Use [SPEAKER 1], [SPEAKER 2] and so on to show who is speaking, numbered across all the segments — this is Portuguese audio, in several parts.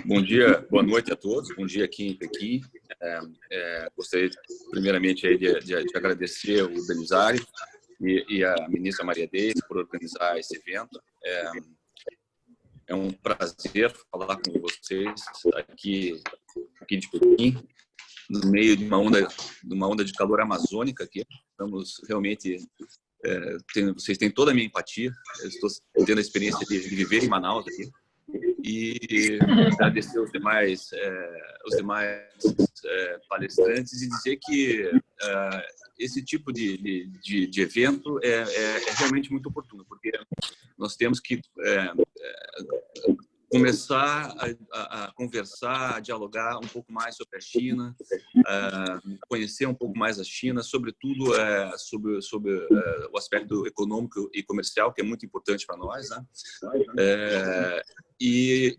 [SPEAKER 1] Bom dia, boa noite a todos. Bom dia aqui em Pequim. Gostaria, primeiramente, aí de agradecer o Belizari e a ministra Maria Deis por organizar esse evento. É um prazer falar com vocês aqui de Pequim, no meio de uma onda de calor amazônica aqui. Estamos realmente... vocês têm toda a minha empatia. Eu estou tendo a experiência de viver em Manaus aqui. E agradecer os demais palestrantes e dizer que esse tipo de evento é realmente muito oportuno, porque nós temos que começar a conversar, a dialogar um pouco mais sobre a China, conhecer um pouco mais a China, sobretudo sobre o aspecto econômico e comercial, que é muito importante para nós, né? E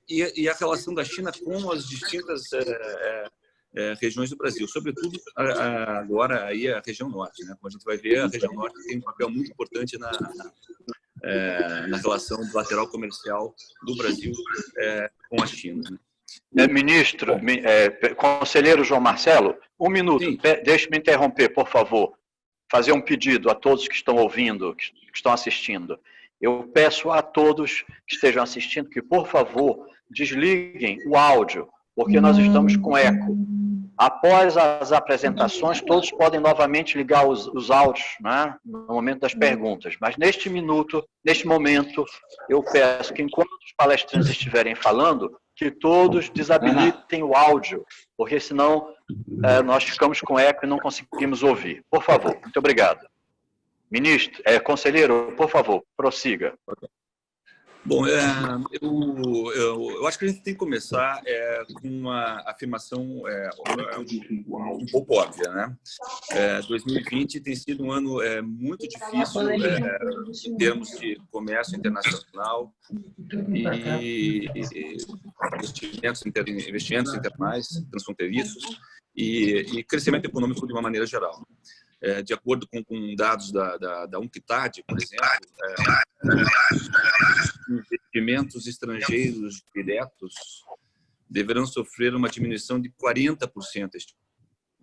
[SPEAKER 1] a relação da China com as distintas regiões do Brasil, sobretudo agora aí a região norte, né? Como a gente vai ver, a região norte tem um papel muito importante na relação bilateral comercial do Brasil com a China.
[SPEAKER 2] Ministro, conselheiro João Marcelo, um minuto, deixe-me interromper, por favor, fazer um pedido a todos que estão ouvindo, que estão assistindo. Eu peço a todos que estejam assistindo que, por favor, desliguem o áudio, porque nós estamos com eco. Após as apresentações, todos podem novamente ligar os áudios, né, no momento das perguntas. Mas neste momento, eu peço que, enquanto os palestrantes estiverem falando, que todos desabilitem o áudio, porque senão nós ficamos com eco e não conseguimos ouvir. Por favor, muito obrigado. Ministro, conselheiro, por favor, prossiga.
[SPEAKER 1] Bom, eu acho que a gente tem que começar com uma afirmação um pouco óbvia, né? 2020 tem sido um ano muito difícil em termos de comércio internacional e investimentos internacionais, transfronteiriços e crescimento econômico de uma maneira geral. De acordo com dados da UNCTAD, por exemplo, investimentos estrangeiros diretos deverão sofrer uma diminuição de 40% este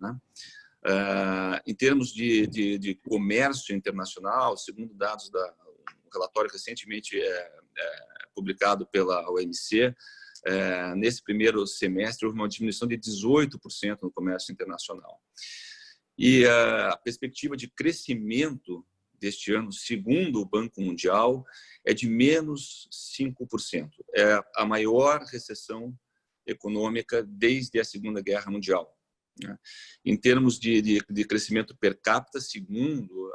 [SPEAKER 1] ano, né? Em termos de comércio internacional, segundo dados do relatório recentemente publicado pela OMC, nesse primeiro semestre houve uma diminuição de 18% no comércio internacional. E a perspectiva de crescimento deste ano, segundo o Banco Mundial, é de menos 5%. É a maior recessão econômica desde a Segunda Guerra Mundial, né? Em termos de crescimento per capita, segundo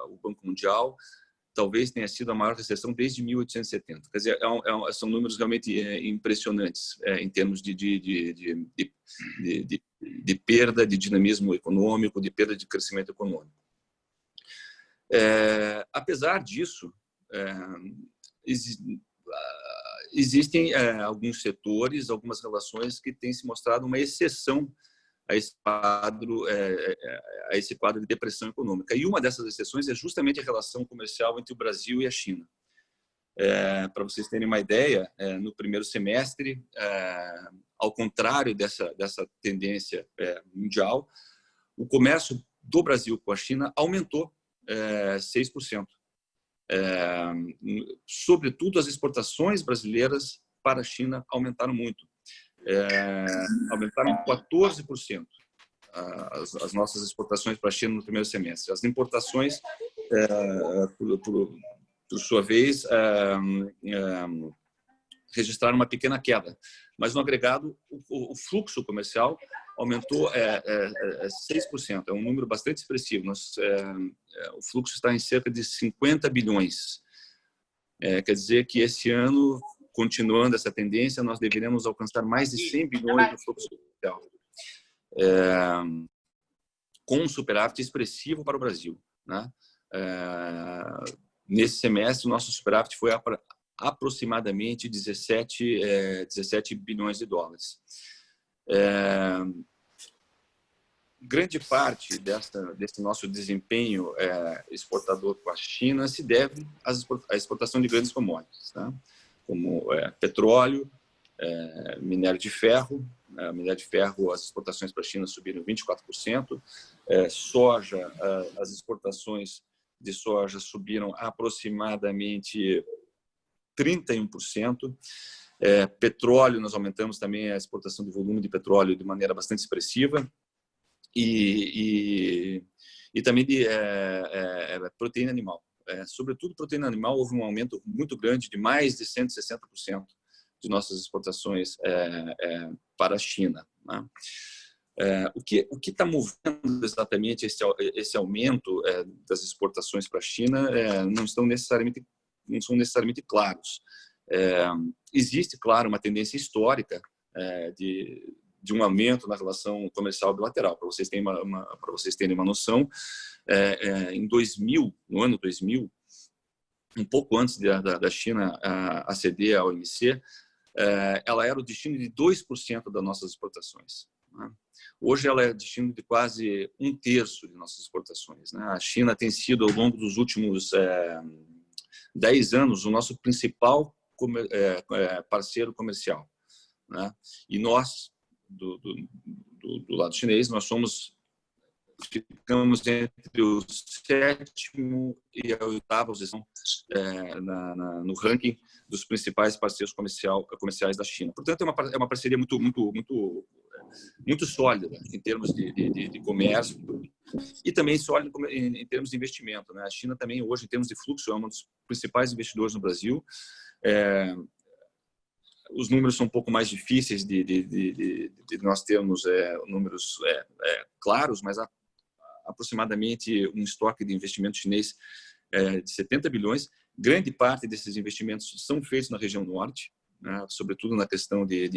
[SPEAKER 1] o Banco Mundial, talvez tenha sido a maior recessão desde 1870. Quer dizer, são números realmente impressionantes em termos de perda de dinamismo econômico, de perda de crescimento econômico. Apesar disso, existem alguns setores, algumas relações que têm se mostrado uma exceção a esse quadro de depressão econômica. E uma dessas exceções é justamente a relação comercial entre o Brasil e a China. Para vocês terem uma ideia, no primeiro semestre, ao contrário dessa tendência mundial, o comércio do Brasil com a China aumentou 6%. Sobretudo, as exportações brasileiras para a China aumentaram muito. Aumentaram 14% as nossas exportações para a China no primeiro semestre. As importações, por sua vez, registraram uma pequena queda, mas no agregado o fluxo comercial aumentou 6%, é um número bastante expressivo. O fluxo está em cerca de 50 bilhões. Quer dizer que esse ano, continuando essa tendência, nós deveremos alcançar mais de 100 bilhões no fluxo comercial, com um superávit expressivo para o Brasil, né? Nesse semestre, o nosso superávit foi aproximadamente 17 bilhões de dólares. Grande parte desse nosso desempenho exportador com a China se deve à exportação de grandes commodities, tá? Como petróleo, minério de ferro. Minério de ferro, as exportações para a China subiram 24%. Soja, as exportações de soja subiram aproximadamente 31%. Petróleo, nós aumentamos também a exportação de volume de petróleo de maneira bastante expressiva. E também de proteína animal. Sobretudo proteína animal, houve um aumento muito grande de mais de 160% de nossas exportações para a China, né? O que está movendo exatamente esse aumento das exportações para a China não são necessariamente claros. Existe, claro, uma tendência histórica de um aumento na relação comercial bilateral. Para vocês terem uma noção, no ano 2000, um pouco antes da China aceder à OMC, ela era o destino de 2% das nossas exportações, né? Hoje ela é destino de quase 1/3 de nossas exportações, né? A China tem sido, ao longo dos últimos 10 anos, o nosso principal parceiro comercial, né? E nós, do lado chinês, ficamos entre o 7º e a 8ª posição no ranking dos principais parceiros comerciais da China. Portanto, é uma parceria muito sólida em termos de comércio e também sólida em termos de investimento, né? A China também hoje, em termos de fluxo, é um dos principais investidores no Brasil. Os números são um pouco mais difíceis de nós termos números claros, mas há aproximadamente um estoque de investimento chinês de 70 bilhões. Grande parte desses investimentos são feitos na região norte, né, sobretudo na questão de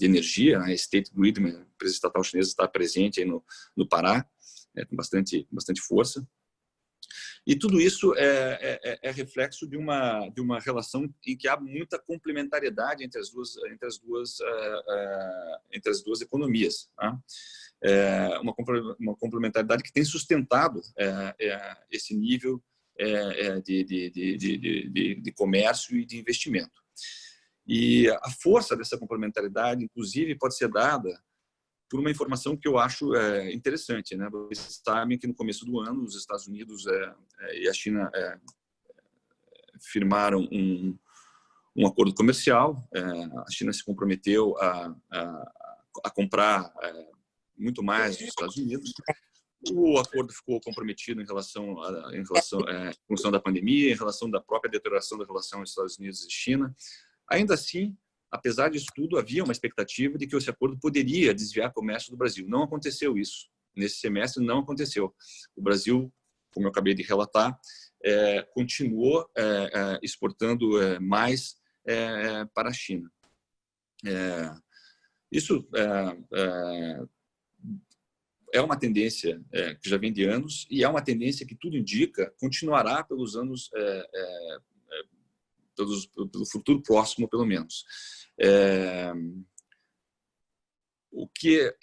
[SPEAKER 1] energia. A State Grid, uma empresa estatal chinesa, está presente aí no Pará, com bastante força. E tudo isso é reflexo de uma relação em que há muita complementariedade entre as duas economias, né? Uma complementariedade que tem sustentado esse nível de comércio e de investimento. E a força dessa complementariedade, inclusive, pode ser dada por uma informação que eu acho interessante, né? Vocês sabem que no começo do ano os Estados Unidos e a China firmaram um acordo comercial. A China se comprometeu a comprar muito mais dos Estados Unidos. O acordo ficou comprometido em função da pandemia, em relação da própria deterioração da relação entre Estados Unidos e China. Ainda assim, apesar disso tudo, havia uma expectativa de que esse acordo poderia desviar comércio do Brasil. Não aconteceu isso. Nesse semestre não aconteceu. O Brasil, como eu acabei de relatar, continuou exportando mais para a China. Isso é uma tendência que já vem de anos e é uma tendência que tudo indica continuará pelos anos, pelo futuro próximo, pelo menos. O que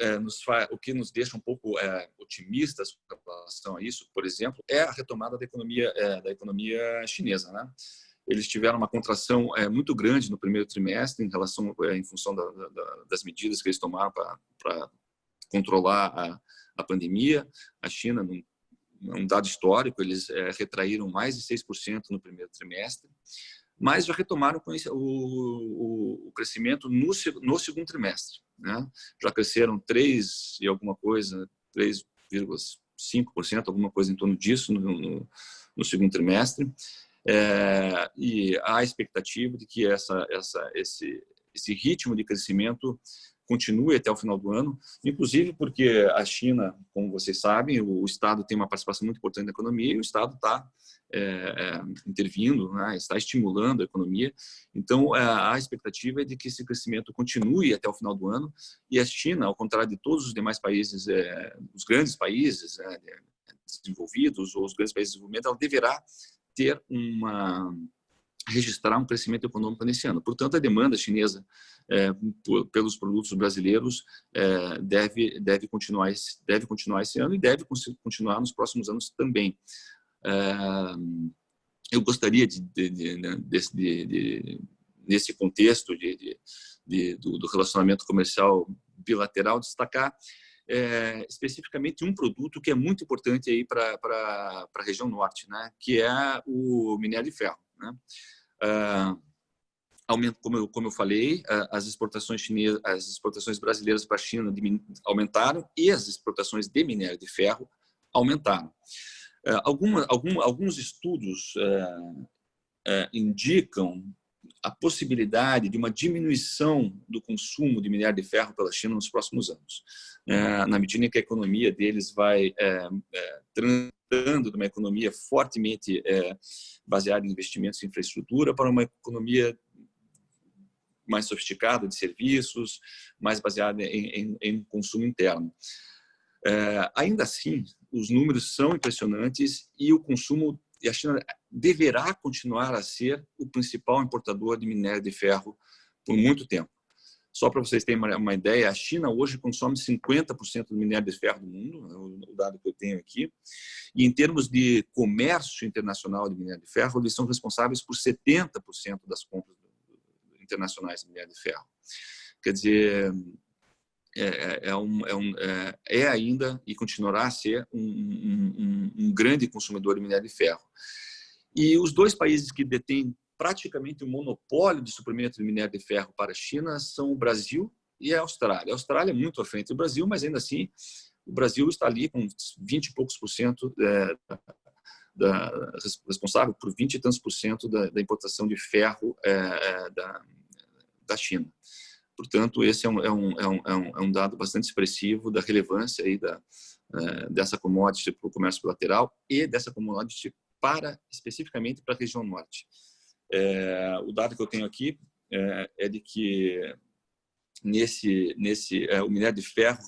[SPEAKER 1] nos deixa um pouco otimistas com relação a isso, por exemplo, é a retomada da economia chinesa, né? Eles tiveram uma contração muito grande no primeiro trimestre em função das medidas que eles tomaram para controlar a pandemia. A China, num dado histórico, eles retraíram mais de 6% no primeiro trimestre, mas já retomaram o crescimento no segundo trimestre, né? Já cresceram 3,5%, alguma coisa em torno disso no segundo trimestre. E há a expectativa de que esse ritmo de crescimento continue até o final do ano, inclusive porque a China, como vocês sabem, o Estado tem uma participação muito importante na economia e o Estado está intervindo, né, está estimulando a economia. Então, a expectativa é de que esse crescimento continue até o final do ano e a China, ao contrário de todos os demais países, os grandes países desenvolvidos ou os grandes países de desenvolvimento, ela deverá registrar um crescimento econômico nesse ano. Portanto, a demanda chinesa pelos produtos brasileiros deve continuar esse ano e deve continuar nos próximos anos também. Eu gostaria nesse contexto do relacionamento comercial bilateral, destacar especificamente um produto que é muito importante aí para a região norte, né? Que é o minério de ferro, né? Como eu falei, as exportações chinesas, as exportações brasileiras para a China aumentaram e as exportações de minério de ferro aumentaram. Alguns estudos indicam a possibilidade de uma diminuição do consumo de minério de ferro pela China nos próximos anos, na medida em que a economia deles vai transitando de uma economia fortemente baseada em investimentos em infraestrutura para uma economia mais sofisticada de serviços, mais baseada em consumo interno. Ainda assim, os números são impressionantes e o consumo, e a China deverá continuar a ser o principal importador de minério de ferro por muito tempo. Só para vocês terem uma ideia, a China hoje consome 50% do minério de ferro do mundo, o dado que eu tenho aqui, e em termos de comércio internacional de minério de ferro, eles são responsáveis por 70% das compras internacionais de minério de ferro. Quer dizer, ainda e continuará a ser um grande consumidor de minério de ferro. E os dois países que detêm praticamente o monopólio de suprimento de minério de ferro para a China são o Brasil e a Austrália. A Austrália é muito à frente do Brasil, mas ainda assim o Brasil está ali com 20 e poucos por cento responsável por 20 e tantos por cento da importação de ferro da China. Portanto, esse é um dado bastante expressivo da relevância aí dessa commodity para o comércio bilateral e dessa commodity especificamente para a região norte. O dado que eu tenho aqui é de que o minério de ferro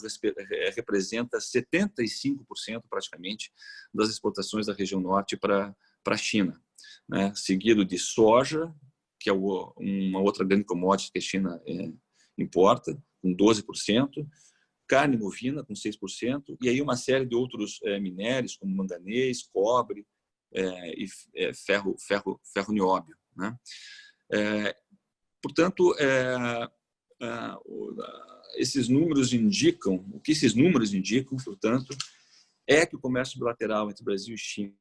[SPEAKER 1] representa 75% praticamente das exportações da região norte para a China, né? Seguido de soja, que é uma outra grande commodity que a China importa, com 12%, carne bovina, com 6%, e aí uma série de outros minérios, como manganês, cobre e ferro nióbio, né? Portanto, esses números indicam, o que esses números indicam, portanto, é que o comércio bilateral entre Brasil e China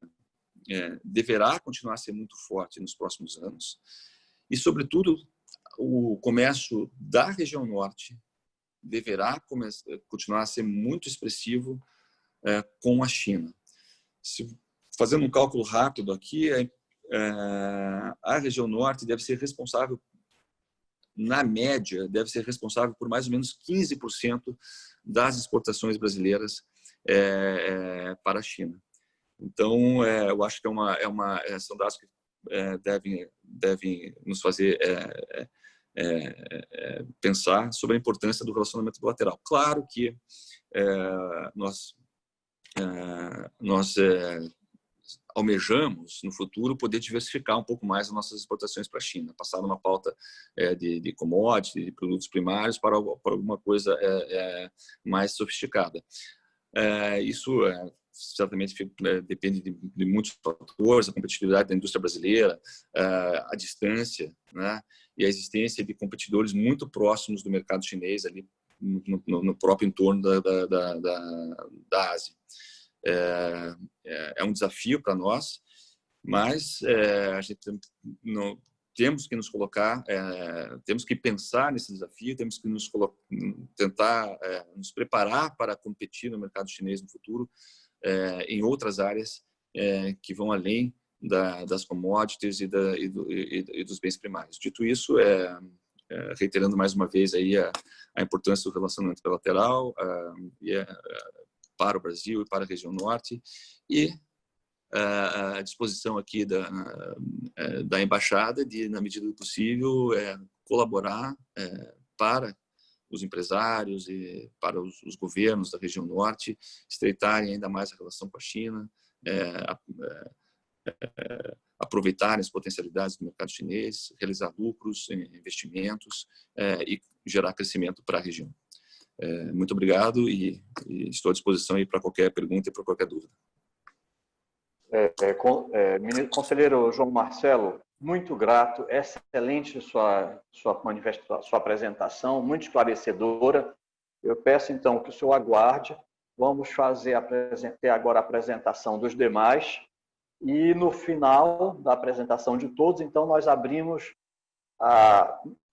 [SPEAKER 1] deverá continuar a ser muito forte nos próximos anos e, sobretudo, o comércio da região norte deverá continuar a ser muito expressivo com a China. Fazendo um cálculo rápido aqui, a região norte deve ser responsável, na média, deve ser responsável por mais ou menos 15% das exportações brasileiras para a China. Então, eu acho que são dados que devem nos fazer pensar sobre a importância do relacionamento bilateral. Claro que nós almejamos, no futuro, poder diversificar um pouco mais as nossas exportações para a China, passar numa pauta de commodity, de produtos primários, para alguma coisa mais sofisticada. Isso certamente depende de muitos fatores, a competitividade da indústria brasileira, a distância, né, e a existência de competidores muito próximos do mercado chinês, ali no próprio entorno da Ásia. É um desafio para nós, mas a gente temos que nos colocar, temos que pensar nesse desafio, temos que tentar nos preparar para competir no mercado chinês no futuro, em outras áreas que vão além das commodities e dos bens primários. Dito isso, reiterando mais uma vez aí a importância do relacionamento bilateral para o Brasil e para a região norte, e a disposição aqui da embaixada de, na medida do possível, colaborar para os empresários e para os governos da região norte estreitarem ainda mais a relação com a China, aproveitarem as potencialidades do mercado chinês, realizar lucros, investimentos e gerar crescimento para a região. Muito obrigado e estou à disposição aí para qualquer pergunta e para qualquer dúvida.
[SPEAKER 2] Conselheiro João Marcelo, muito grato, excelente sua apresentação, muito esclarecedora. Eu peço, então, que o senhor aguarde. Vamos ter agora a apresentação dos demais. E, no final da apresentação de todos, então, nós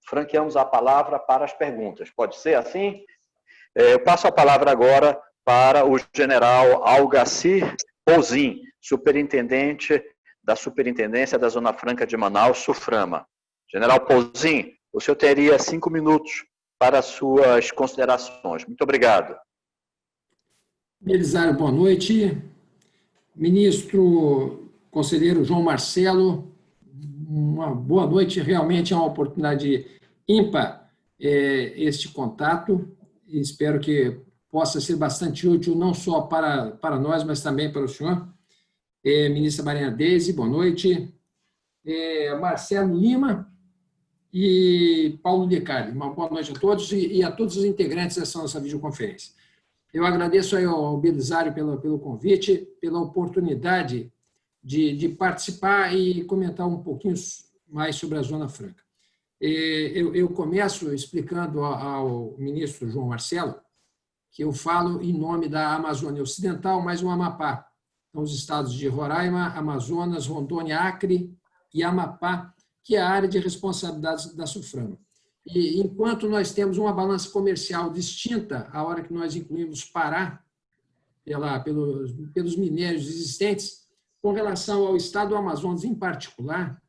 [SPEAKER 2] franqueamos a palavra para as perguntas. Pode ser assim? Eu passo a palavra agora para o general Algacir Pouzin, superintendente da Superintendência da Zona Franca de Manaus, SUFRAMA. General Pouzin, o senhor teria 5 minutos para suas considerações. Muito obrigado.
[SPEAKER 3] Belisário, boa noite. Ministro, conselheiro João Marcelo, uma boa noite. Realmente é uma oportunidade ímpar este contato. Espero que possa ser bastante útil, não só para nós, mas também para o senhor. Ministra Mariana Deise, boa noite. Marcelo Lima e Paulo Decari, uma boa noite a todos e a todos os integrantes dessa nossa videoconferência. Eu agradeço aí ao Belisário pelo convite, pela oportunidade de participar e comentar um pouquinho mais sobre a Zona Franca. Eu começo explicando ao ministro João Marcelo que eu falo em nome da Amazônia Ocidental, mais o Amapá. Então, os estados de Roraima, Amazonas, Rondônia, Acre e Amapá, que é a área de responsabilidade da SUFRAMA. E enquanto nós temos uma balança comercial distinta, a hora que nós incluímos Pará, pelos minérios existentes, com relação ao estado do Amazonas em particular,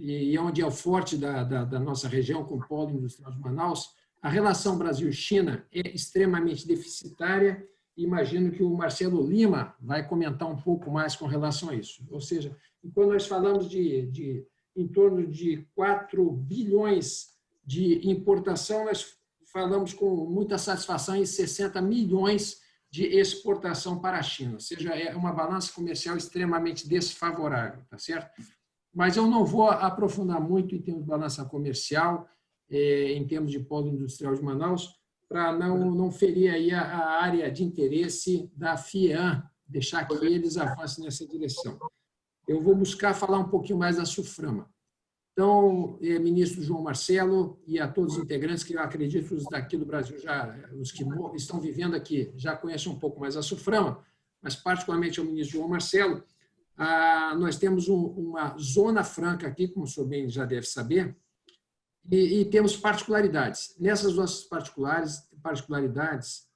[SPEAKER 3] e onde é o forte da nossa região, com o polo industrial de Manaus, a relação Brasil-China é extremamente deficitária. Imagino que o Marcelo Lima vai comentar um pouco mais com relação a isso. Ou seja, quando nós falamos de em torno de 4 bilhões de importação, nós falamos com muita satisfação em 60 milhões de exportação para a China. Ou seja, é uma balança comercial extremamente desfavorável, tá certo? Mas eu não vou aprofundar muito em termos de balança comercial, em termos de polo industrial de Manaus, para não ferir aí a área de interesse da FIAN, deixar que eles avancem nessa direção. Eu vou buscar falar um pouquinho mais da SUFRAMA. Então, ministro João Marcelo e a todos os integrantes, que eu acredito os daqui do Brasil, os que estão vivendo aqui, já conhecem um pouco mais a SUFRAMA, mas particularmente ao ministro João Marcelo, nós temos uma zona franca aqui, como o senhor bem já deve saber, e temos particularidades. Nessas nossas particularidades,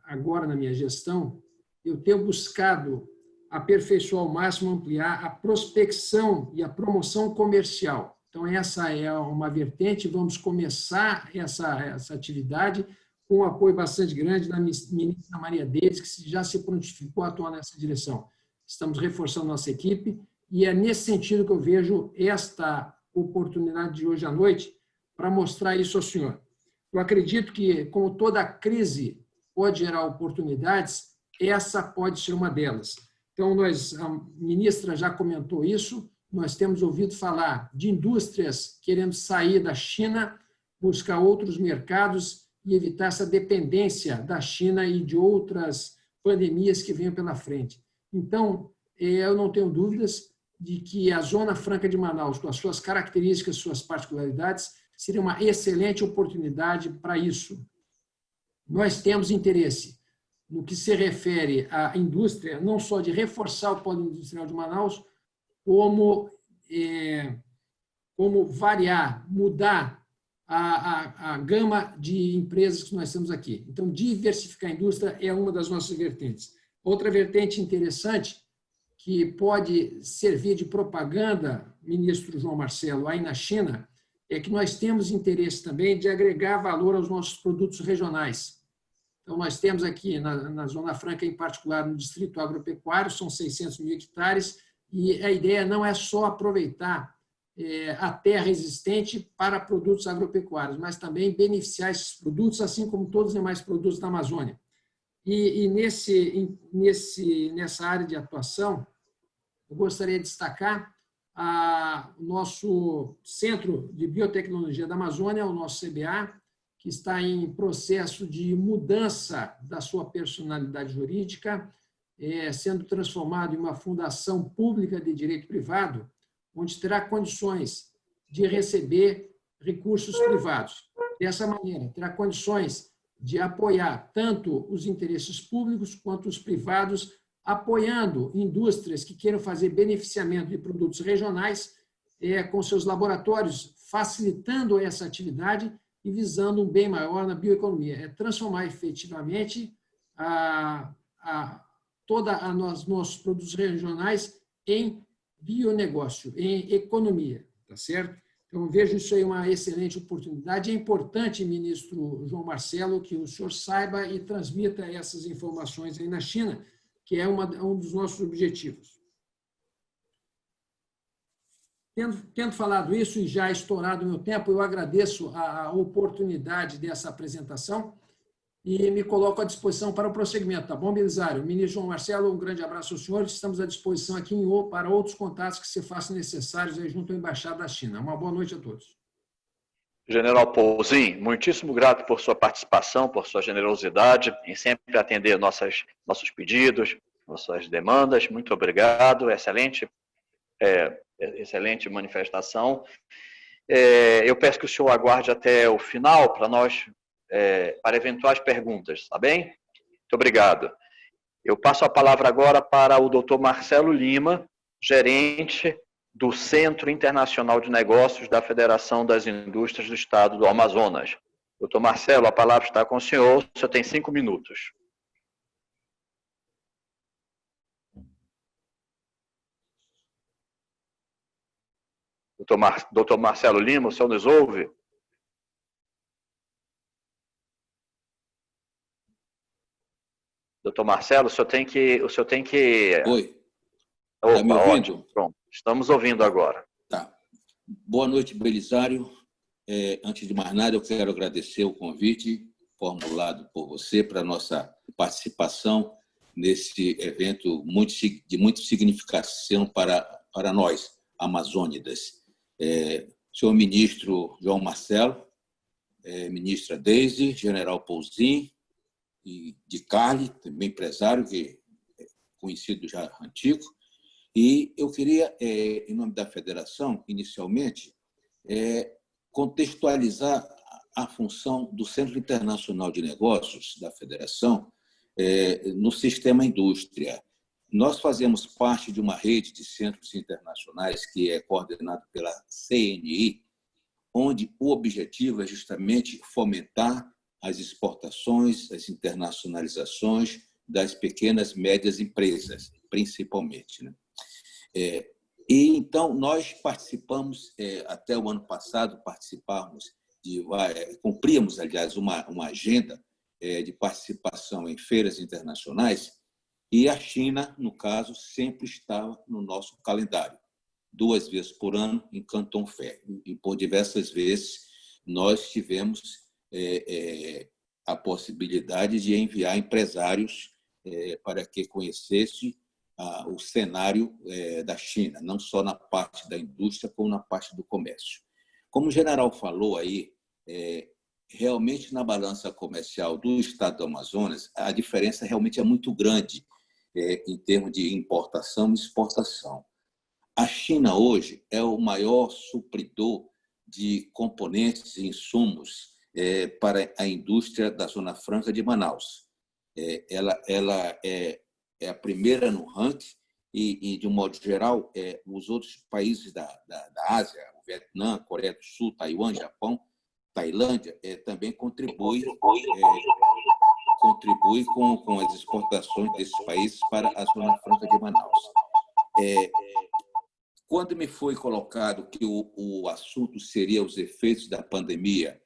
[SPEAKER 3] agora na minha gestão, eu tenho buscado aperfeiçoar ao máximo, ampliar a prospecção e a promoção comercial. Então, essa é uma vertente, vamos começar essa atividade com um apoio bastante grande da ministra Maria Deise, que já se prontificou a atuar nessa direção. Estamos reforçando nossa equipe e é nesse sentido que eu vejo esta oportunidade de hoje à noite para mostrar isso ao senhor. Eu acredito que, como toda crise pode gerar oportunidades, essa pode ser uma delas. Então, a ministra já comentou isso, nós temos ouvido falar de indústrias querendo sair da China, buscar outros mercados e evitar essa dependência da China e de outras pandemias que venham pela frente. Então, eu não tenho dúvidas de que a Zona Franca de Manaus, com as suas características, suas particularidades, seria uma excelente oportunidade para isso. Nós temos interesse no que se refere à indústria, não só de reforçar o polo industrial de Manaus, como variar, mudar a gama de empresas que nós temos aqui. Então, diversificar a indústria é uma das nossas vertentes. Outra vertente interessante, que pode servir de propaganda, ministro João Marcelo, aí na China, é que nós temos interesse também de agregar valor aos nossos produtos regionais. Então, nós temos aqui, na Zona Franca, em particular, no Distrito Agropecuário, são 600 mil hectares, e a ideia não é só aproveitar a terra existente para produtos agropecuários, mas também beneficiar esses produtos, assim como todos os demais produtos da Amazônia. E nessa área de atuação, eu gostaria de destacar o nosso Centro de Biotecnologia da Amazônia, o nosso CBA, que está em processo de mudança da sua personalidade jurídica, sendo transformado em uma fundação pública de direito privado, onde terá condições de receber recursos privados. Dessa maneira, terá condições de apoiar tanto os interesses públicos quanto os privados, apoiando indústrias que queiram fazer beneficiamento de produtos regionais com seus laboratórios, facilitando essa atividade e visando um bem maior na bioeconomia. É transformar efetivamente todos os nossos produtos regionais em bionegócio, em economia, tá certo? Então, vejo isso aí uma excelente oportunidade. É importante, ministro João Marcelo, que o senhor saiba e transmita essas informações aí na China, que é um dos nossos objetivos. Tendo falado isso e já estourado o meu tempo, eu agradeço a oportunidade dessa apresentação e me coloco à disposição para o prosseguimento, tá bom, Belisário? Ministro João Marcelo, um grande abraço ao senhor. Estamos à disposição aqui para outros contatos que se façam necessários aí junto à Embaixada da China. Uma boa noite a todos.
[SPEAKER 2] General Pouzin, muitíssimo grato por sua participação, por sua generosidade em sempre atender nossos pedidos, nossas demandas. Muito obrigado, excelente manifestação. Eu peço que o senhor aguarde até o final para eventuais perguntas, tá bem? Muito obrigado. Eu passo a palavra agora para o Dr. Marcelo Lima, gerente do Centro Internacional de Negócios da Federação das Indústrias do Estado do Amazonas. Dr. Marcelo, a palavra está com o senhor tem 5 minutos. Dr. Marcelo Lima, o senhor nos ouve? Doutor Marcelo, o senhor tem que...
[SPEAKER 4] Oi.
[SPEAKER 2] Opa,
[SPEAKER 4] tá me ouvindo?
[SPEAKER 2] Ótimo. Pronto, estamos ouvindo agora.
[SPEAKER 4] Tá. Boa noite, Belisário. Antes de mais nada, eu quero agradecer o convite formulado por você para a nossa participação nesse evento de muita significação para nós, amazônidas. Senhor ministro João Marcelo, ministra Deise, general Pouzin, e de Carli, também empresário, que é conhecido já antigo. E eu queria, em nome da federação, inicialmente, contextualizar a função do Centro Internacional de Negócios da federação no sistema indústria. Nós fazemos parte de uma rede de centros internacionais que é coordenado pela CNI, onde o objetivo é justamente fomentar as exportações, as internacionalizações das pequenas e médias empresas, principalmente, né? E então nós participamos, até o ano passado, cumpríamos, aliás, uma agenda de participação em feiras internacionais, e a China, no caso, sempre estava no nosso calendário, 2 vezes por ano em Canton Fair, e por diversas vezes nós tivemos a possibilidade de enviar empresários para que conhecesse o cenário da China, não só na parte da indústria, como na parte do comércio. Como o general falou aí, realmente na balança comercial do estado do Amazonas, a diferença realmente é muito grande em termos de importação e exportação. A China hoje é o maior supridor de componentes e insumos para a indústria da Zona Franca de Manaus. Ela é a primeira no ranking e de um modo geral, os outros países da Ásia, o Vietnã, Coreia do Sul, Taiwan, Japão, Tailândia, também contribui com as exportações desses países para a Zona Franca de Manaus. Quando me foi colocado que o assunto seria os efeitos da pandemia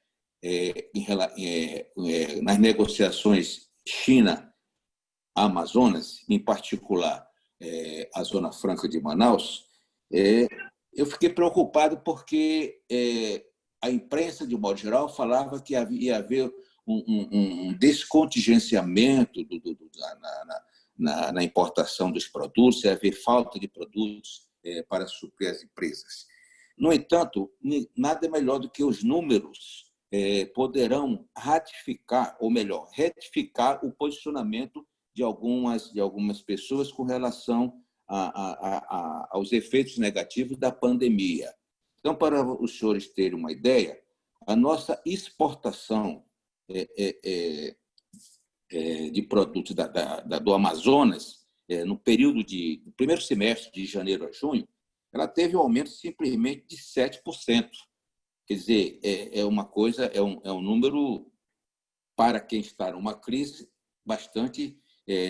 [SPEAKER 4] nas negociações China-Amazonas, em particular a Zona Franca de Manaus, eu fiquei preocupado porque a imprensa, de modo geral, falava que ia haver um descontingenciamento na importação dos produtos, ia haver falta de produtos para suprir as empresas. No entanto, nada melhor do que os números poderão ratificar, ou melhor, retificar o posicionamento de algumas pessoas com relação aos efeitos negativos da pandemia. Então, para os senhores terem uma ideia, a nossa exportação de produtos do Amazonas, no período no primeiro semestre, de janeiro a junho, ela teve um aumento simplesmente de 7%. Quer dizer, uma coisa, é um número, para quem está numa crise, bastante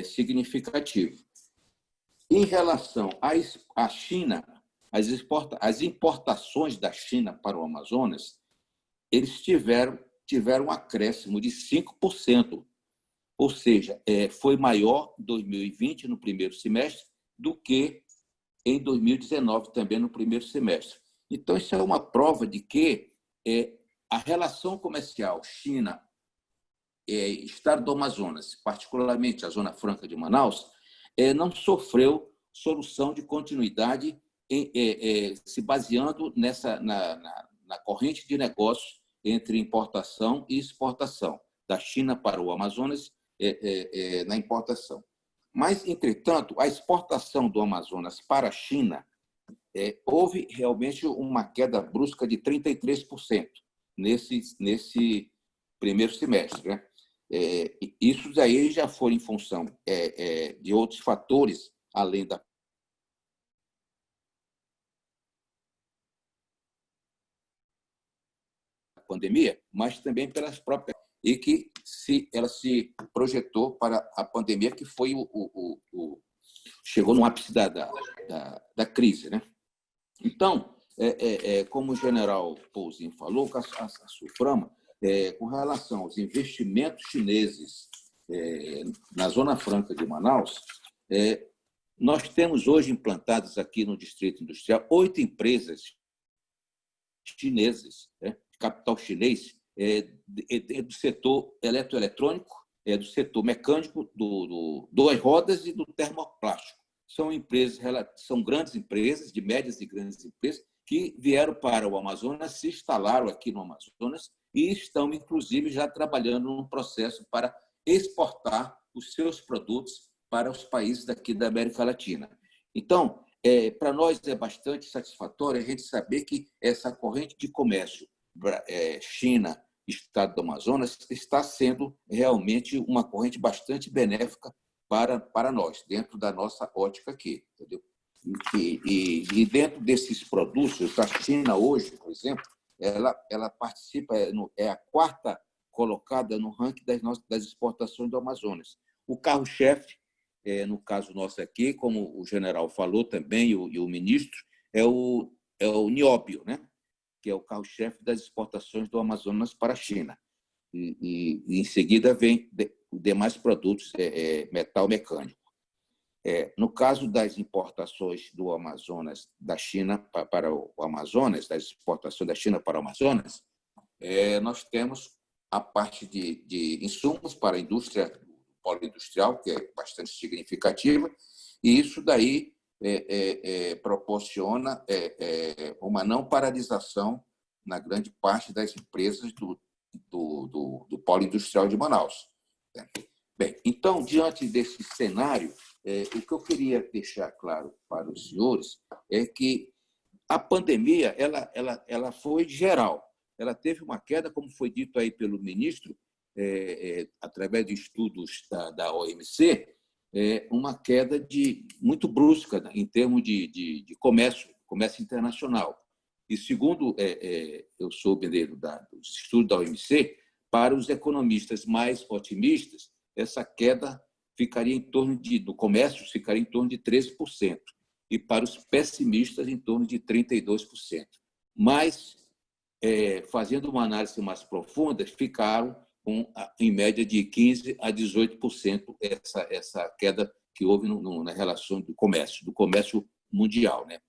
[SPEAKER 4] significativo. Em relação à China, as importações da China para o Amazonas, eles tiveram um acréscimo de 5%. Ou seja, foi maior em 2020, no primeiro semestre, do que em 2019, também no primeiro semestre. Então, isso é uma prova de que a relação comercial China Estado do Amazonas, particularmente a Zona Franca de Manaus, não sofreu solução de continuidade se baseando na corrente de negócios entre importação e exportação, da China para o Amazonas na importação. Mas, entretanto, a exportação do Amazonas para a China houve realmente uma queda brusca de 33% nesse primeiro semestre, né? Isso daí já foi em função de outros fatores, além da pandemia, mas também pelas próprias, e que ela se projetou para a pandemia, que foi chegou no ápice da crise, né? Então, como o general Pouzinho falou, a Suprama, com relação aos investimentos chineses na Zona Franca de Manaus, nós temos hoje implantadas aqui no Distrito Industrial 8 empresas chinesas, capital chinês, do setor eletroeletrônico, do setor mecânico, do duas rodas e do termoplástico. São grandes empresas, de médias e grandes empresas, que vieram para o Amazonas, se instalaram aqui no Amazonas e estão, inclusive, já trabalhando num processo para exportar os seus produtos para os países daqui da América Latina. Então, para nós é bastante satisfatório a gente saber que essa corrente de comércio China, Estado do Amazonas, está sendo realmente uma corrente bastante benéfica para nós, dentro da nossa ótica aqui, entendeu? E dentro desses produtos, a China hoje, por exemplo, ela participa, é a quarta colocada no ranking das exportações do Amazonas. O carro-chefe, no caso nosso aqui, como o general falou também, e o ministro, é o nióbio, né? Que é o carro-chefe das exportações do Amazonas para a China. E em seguida vem demais produtos, metal mecânico. No caso das importações do Amazonas da China para o Amazonas, das exportações da China para o Amazonas, nós temos a parte de insumos para a indústria polo-industrial, que é bastante significativa, e isso daí proporciona uma não paralisação na grande parte das empresas do polo industrial de Manaus. Bem, então, diante desse cenário, o que eu queria deixar claro para os senhores é que a pandemia ela foi geral. Ela teve uma queda, como foi dito aí pelo ministro, através de estudos da OMC, uma queda muito brusca, né, em termos de comércio internacional. E, segundo eu soube dos estudos da OMC, para os economistas mais otimistas, essa queda ficaria do comércio ficaria em torno de 13%, e para os pessimistas, em torno de 32%. Mas, fazendo uma análise mais profunda, ficaram em média de 15% a 18% essa queda que houve na relação do comércio mundial, né?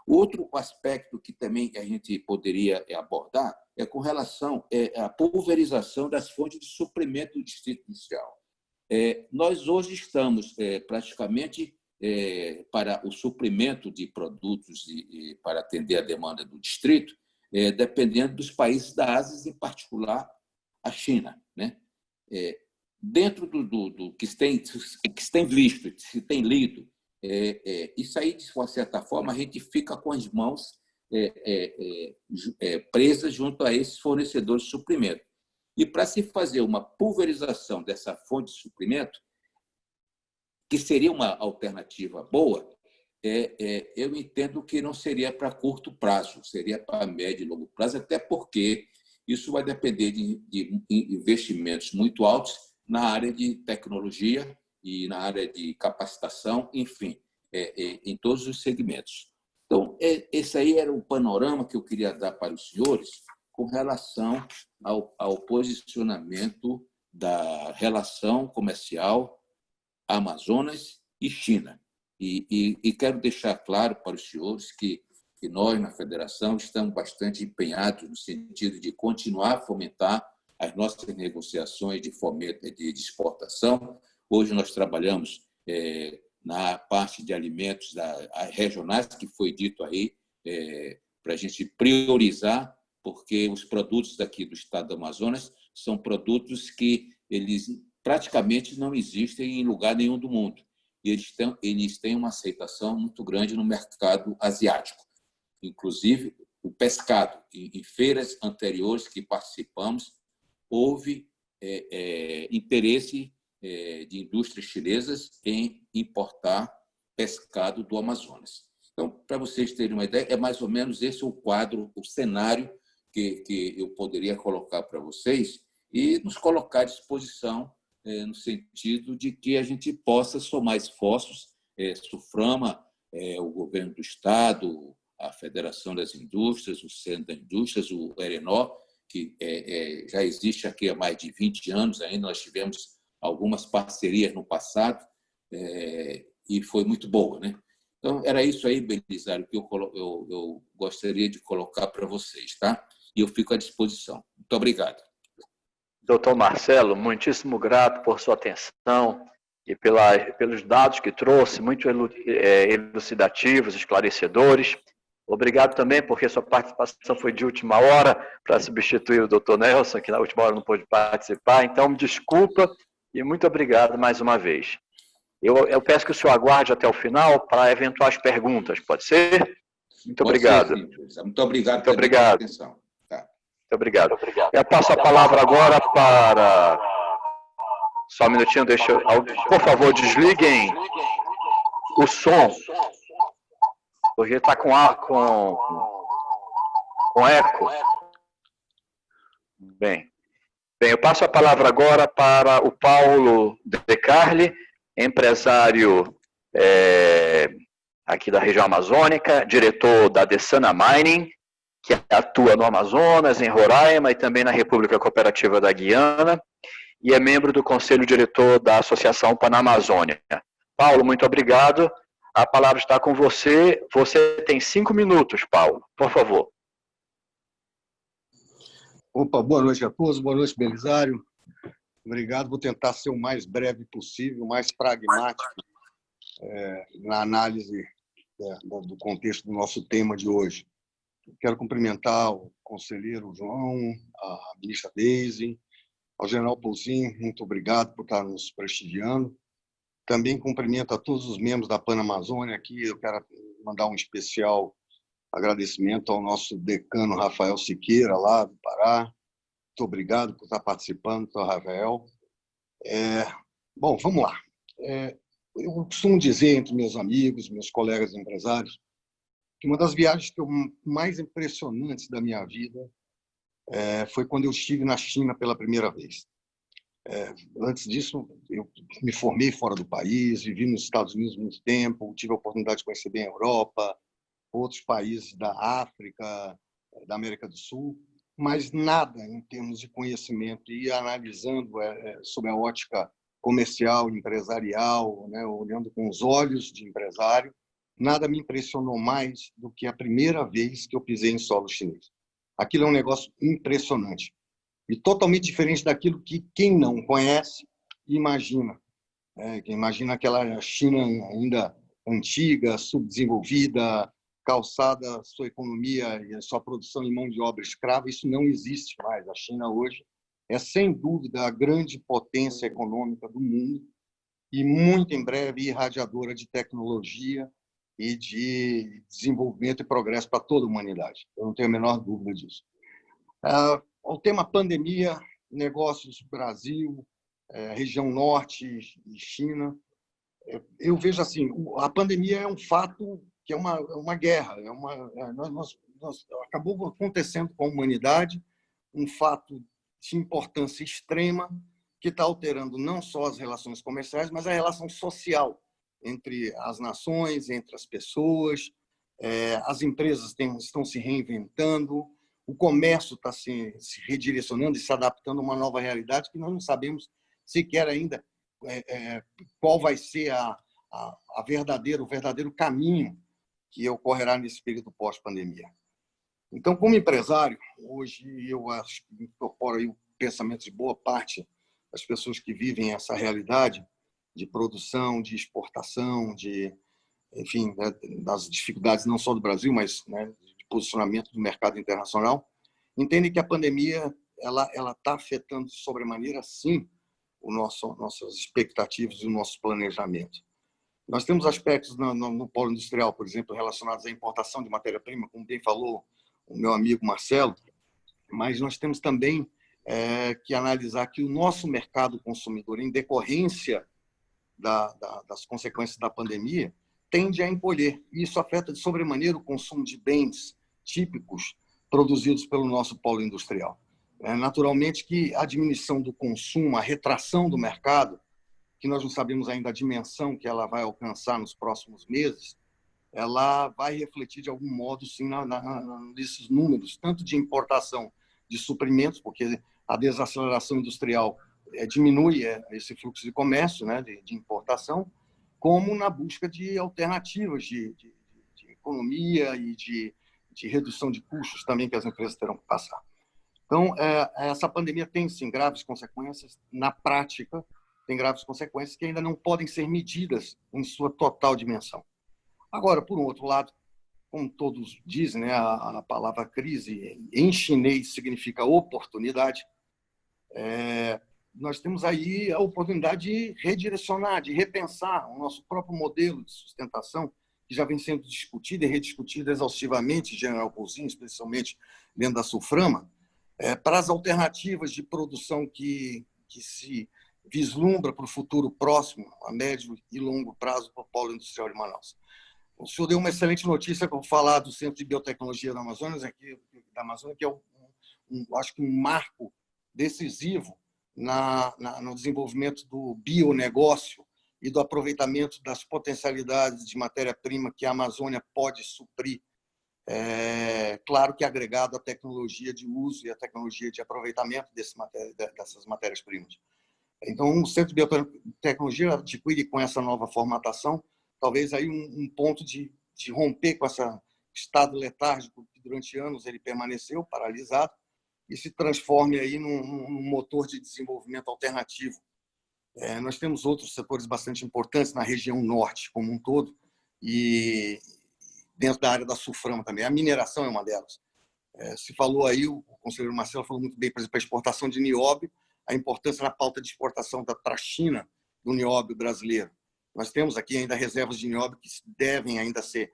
[SPEAKER 4] Outro aspecto que também a gente poderia abordar é com relação à pulverização das fontes de suprimento do Distrito Industrial. Nós hoje estamos praticamente para o suprimento de produtos e para atender a demanda do distrito, dependendo dos países da Ásia, em particular a China, né? Dentro do que se tem visto, se tem lido Isso aí, de uma certa forma, a gente fica com as mãos presas junto a esses fornecedores de suprimento. E para se fazer uma pulverização dessa fonte de suprimento, que seria uma alternativa boa, eu entendo que não seria para curto prazo, seria para médio e longo prazo, até porque isso vai depender de investimentos muito altos na área de tecnologia e na área de capacitação, enfim, em todos os segmentos. Então, esse aí era o panorama que eu queria dar para os senhores com relação ao posicionamento da relação comercial Amazonas e China. E quero deixar claro para os senhores que nós, na Federação, estamos bastante empenhados no sentido de continuar a fomentar as nossas negociações de fomento de exportação. Hoje nós trabalhamos na parte de alimentos regionais, que foi dito aí, para a gente priorizar, porque os produtos daqui do estado do Amazonas são produtos que eles praticamente não existem em lugar nenhum do mundo. E eles têm uma aceitação muito grande no mercado asiático. Inclusive, o pescado. Em feiras anteriores que participamos, houve interesse de indústrias chinesas em importar pescado do Amazonas. Então, para vocês terem uma ideia, é mais ou menos esse o quadro, o cenário que eu poderia colocar para vocês e nos colocar à disposição no sentido de que a gente possa somar esforços, SUFRAMA, o governo do Estado, a Federação das Indústrias, o Centro das Indústrias, o ERENO, que já existe aqui há mais de 20 anos ainda, nós tivemos algumas parcerias no passado e foi muito boa, né? Então, era isso aí, Belisário, que eu gostaria de colocar para vocês, tá? E eu fico à disposição. Muito obrigado.
[SPEAKER 2] Doutor Marcelo, muitíssimo grato por sua atenção e pelos dados que trouxe, muito elucidativos, esclarecedores. Obrigado também porque sua participação foi de última hora para substituir o doutor Nelson, que na última hora não pôde participar. Então, me desculpa e muito obrigado mais uma vez. Eu peço que o senhor aguarde até o final para eventuais perguntas, pode ser? Muito obrigado.
[SPEAKER 4] Muito obrigado
[SPEAKER 2] pela
[SPEAKER 4] atenção. Tá.
[SPEAKER 2] Muito obrigado. Eu passo a palavra agora para... Só um minutinho, por favor, desliguem o som, porque está com eco. Bem, eu passo a palavra agora para o Paulo De Carli, empresário aqui da região amazônica, diretor da Dessana Mining, que atua no Amazonas, em Roraima e também na República Cooperativa da Guiana, e é membro do Conselho Diretor da Associação Panamazônia. Paulo, muito obrigado. A palavra está com você. Você tem 5 minutos, Paulo. Por favor.
[SPEAKER 5] Opa, boa noite a todos. Boa noite, Belisário. Obrigado. Vou tentar ser o mais breve possível, o mais pragmático na análise do contexto do nosso tema de hoje. Quero cumprimentar o conselheiro João, a ministra Deise, ao general Pouzin, muito obrigado por estar nos prestigiando. Também cumprimento a todos os membros da Panamazônia aqui. Eu quero mandar um especial agradecimento ao nosso decano Rafael Siqueira, lá do Pará. Muito obrigado por estar participando, doutor Rafael. Bom, vamos lá. Eu costumo dizer entre meus amigos, meus colegas empresários, que uma das viagens mais impressionantes da minha vida foi quando eu estive na China pela primeira vez. Antes disso, eu me formei fora do país, vivi nos Estados Unidos muito tempo, tive a oportunidade de conhecer bem a Europa, outros países da África, da América do Sul, mas nada em termos de conhecimento e analisando sob a ótica comercial, empresarial, né, olhando com os olhos de empresário, nada me impressionou mais do que a primeira vez que eu pisei em solo chinês. Aquilo é um negócio impressionante e totalmente diferente daquilo que quem não conhece imagina. Quem imagina aquela China ainda antiga, subdesenvolvida, calçada sua economia e a sua produção em mão de obra escrava, isso não existe mais. A China hoje é, sem dúvida, a grande potência econômica do mundo e, muito em breve, irradiadora de tecnologia e de desenvolvimento e progresso para toda a humanidade. Eu não tenho a menor dúvida disso. O tema pandemia, negócios Brasil, região norte e China. Eu vejo assim, a pandemia é um fato que é uma guerra, acabou acontecendo com a humanidade, um fato de importância extrema que está alterando não só as relações comerciais, mas a relação social entre as nações, entre as pessoas. As empresas estão se reinventando, o comércio está se redirecionando e se adaptando a uma nova realidade que nós não sabemos sequer ainda qual vai ser o verdadeiro caminho que ocorrerá nesse período pós-pandemia. Então, como empresário, hoje eu acho que incorporo aí o pensamento de boa parte das pessoas que vivem essa realidade de produção, de exportação, enfim, das dificuldades não só do Brasil, mas de posicionamento do mercado internacional, entendem que a pandemia ela está afetando de sobremaneira, sim, nossas expectativas e o nosso planejamento. Nós temos aspectos no polo industrial, por exemplo, relacionados à importação de matéria-prima, como bem falou o meu amigo Marcelo, mas nós temos também que analisar que o nosso mercado consumidor, em decorrência das consequências da pandemia, tende a encolher. E isso afeta de sobremaneira o consumo de bens típicos produzidos pelo nosso polo industrial. Naturalmente que a diminuição do consumo, a retração do mercado, que nós não sabemos ainda a dimensão que ela vai alcançar nos próximos meses, ela vai refletir de algum modo, sim, nesses números, tanto de importação de suprimentos, porque a desaceleração industrial diminui esse fluxo de comércio, de importação, como na busca de alternativas de economia e de redução de custos também que as empresas terão que passar. Então, essa pandemia tem, sim, graves consequências. Na prática, tem graves consequências que ainda não podem ser medidas em sua total dimensão. Agora, por um outro lado, como todos dizem, a palavra crise em chinês significa oportunidade. Nós temos aí a oportunidade de redirecionar, de repensar o nosso próprio modelo de sustentação, que já vem sendo discutido e rediscutido exaustivamente, General Paulzinho, especialmente dentro da Sulframa, para as alternativas de produção que se vislumbra para o futuro próximo, a médio e longo prazo, para o polo industrial de Manaus. O senhor deu uma excelente notícia para falar do Centro de Biotecnologia da Amazônia, que é, acho que um marco decisivo no desenvolvimento do bionegócio e do aproveitamento das potencialidades de matéria-prima que a Amazônia pode suprir. Claro que agregado à tecnologia de uso e à tecnologia de aproveitamento dessas matérias-primas. Então, o Centro de Biotecnologia adquire com essa nova formatação talvez aí um ponto de romper com esse estado letárgico que durante anos ele permaneceu paralisado e se transforme aí num motor de desenvolvimento alternativo. Nós temos outros setores bastante importantes na região norte como um todo e dentro da área da Sulframa também. A mineração é uma delas. Se falou aí, o conselheiro Marcelo falou muito bem, por exemplo, a exportação de nióbio, a importância na pauta de exportação para a China do nióbio brasileiro. Nós temos aqui ainda reservas de nióbio que devem ainda ser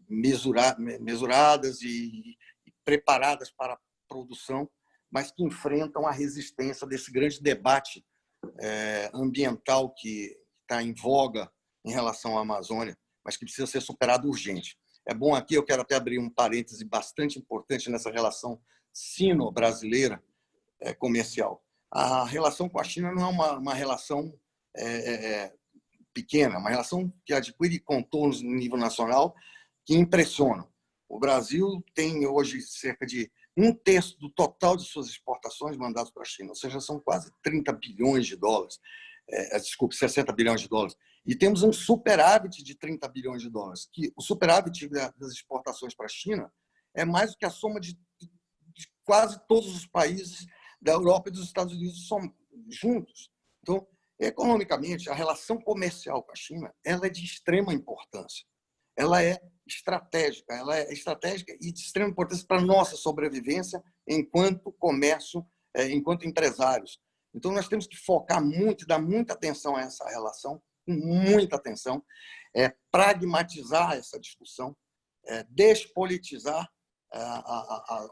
[SPEAKER 5] mesuradas e preparadas para a produção, mas que enfrentam a resistência desse grande debate ambiental que está em voga em relação à Amazônia, mas que precisa ser superado urgente. É bom aqui, eu quero até abrir um parêntese bastante importante nessa relação sino-brasileira comercial. A relação com a China não é uma relação pequena, uma relação que adquire contornos no nível nacional que impressionam. O Brasil tem hoje cerca de 1/3 do total de suas exportações mandadas para a China, ou seja, são quase 30 bilhões de dólares, 60 bilhões de dólares. E temos um superávit de 30 bilhões de dólares, que o superávit das exportações para a China é mais do que a soma de quase todos os países da Europa e dos Estados Unidos juntos. Então, economicamente, a relação comercial com a China ela é de extrema importância. Ela é estratégica e de extrema importância para a nossa sobrevivência enquanto comércio, enquanto empresários. Então, nós temos que focar muito, dar muita atenção a essa relação, muita atenção, pragmatizar essa discussão, despolitizar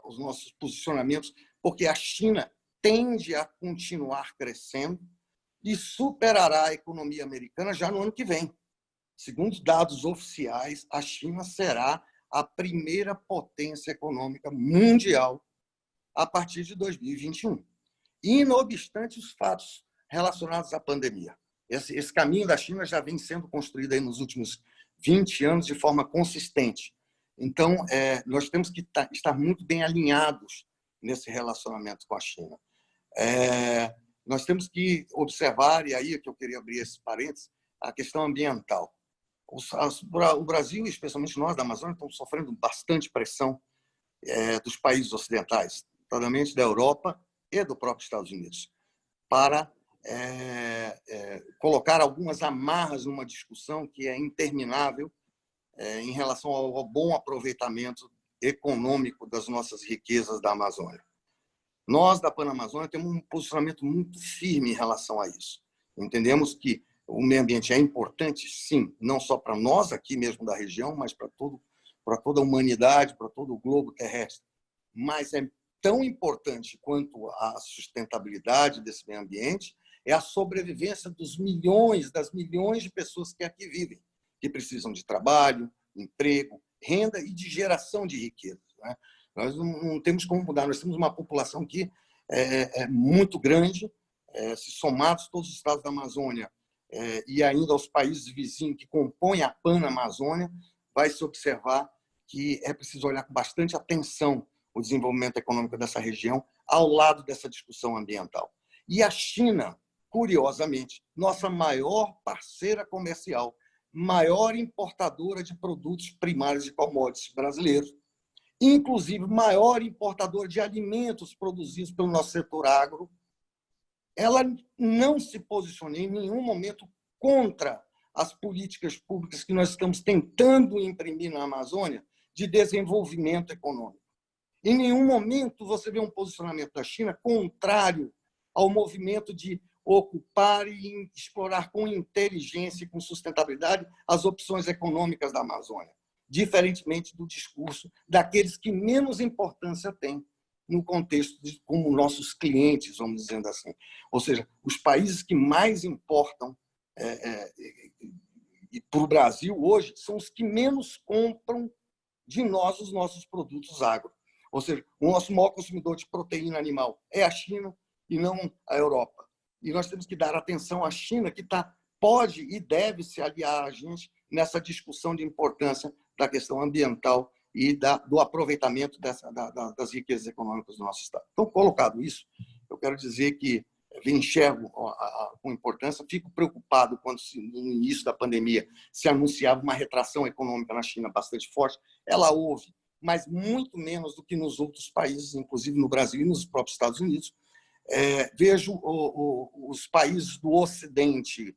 [SPEAKER 5] os nossos posicionamentos, porque a China tende a continuar crescendo e superará a economia americana já no ano que vem. Segundo dados oficiais, a China será a primeira potência econômica mundial a partir de 2021. E, não obstante os fatos relacionados à pandemia. Esse caminho da China já vem sendo construído aí nos últimos 20 anos de forma consistente. Então, nós temos que estar muito bem alinhados nesse relacionamento com a China. Nós temos que observar, e aí é que eu queria abrir esse parênteses, a questão ambiental. O Brasil, especialmente nós da Amazônia, estamos sofrendo bastante pressão dos países ocidentais, notamment da Europa e do próprio Estados Unidos, para colocar algumas amarras numa discussão que é interminável em relação ao bom aproveitamento econômico das nossas riquezas da Amazônia. Nós, da Panamazônia, temos um posicionamento muito firme em relação a isso. Entendemos que o meio ambiente é importante, sim, não só para nós aqui mesmo da região, mas para toda a humanidade, para todo o globo terrestre. Mas é tão importante quanto a sustentabilidade desse meio ambiente é a sobrevivência das milhões de pessoas que aqui vivem, que precisam de trabalho, emprego, renda e de geração de riqueza. Né? Nós não temos como mudar, nós temos uma população que é muito grande, se somados todos os estados da Amazônia e ainda os países vizinhos que compõem a Panamazônia, vai se observar que é preciso olhar com bastante atenção o desenvolvimento econômico dessa região ao lado dessa discussão ambiental. E a China, curiosamente, nossa maior parceira comercial, maior importadora de produtos primários e commodities brasileiros, inclusive maior importadora de alimentos produzidos pelo nosso setor agro, ela não se posicionou em nenhum momento contra as políticas públicas que nós estamos tentando imprimir na Amazônia de desenvolvimento econômico. Em nenhum momento você vê um posicionamento da China contrário ao movimento de ocupar e explorar com inteligência e com sustentabilidade as opções econômicas da Amazônia, diferentemente do discurso daqueles que menos importância têm no contexto de como nossos clientes, vamos dizendo assim. Ou seja, os países que mais importam para o Brasil hoje são os que menos compram de nós os nossos produtos agro. Ou seja, o nosso maior consumidor de proteína animal é a China e não a Europa. E nós temos que dar atenção à China, que pode e deve se aliar a gente nessa discussão de importância da questão ambiental e do aproveitamento das riquezas econômicas do nosso Estado. Então, colocado isso, eu quero dizer que enxergo com importância, fico preocupado quando, no início da pandemia, se anunciava uma retração econômica na China bastante forte. Ela houve, mas muito menos do que nos outros países, inclusive no Brasil e nos próprios Estados Unidos. Vejo os países do Ocidente,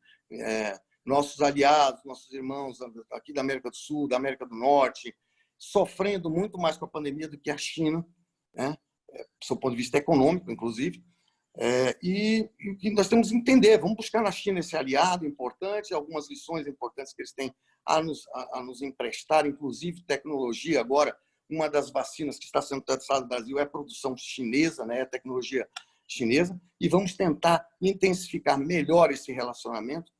[SPEAKER 5] nossos aliados, nossos irmãos aqui da América do Sul, da América do Norte, sofrendo muito mais com a pandemia do que a China, né? Do seu ponto de vista econômico, inclusive. E nós temos que entender, vamos buscar na China esse aliado importante, algumas lições importantes que eles têm a nos emprestar, inclusive tecnologia. Agora, uma das vacinas que está sendo testada no Brasil é a produção chinesa, né? É tecnologia chinesa, e vamos tentar intensificar melhor esse relacionamento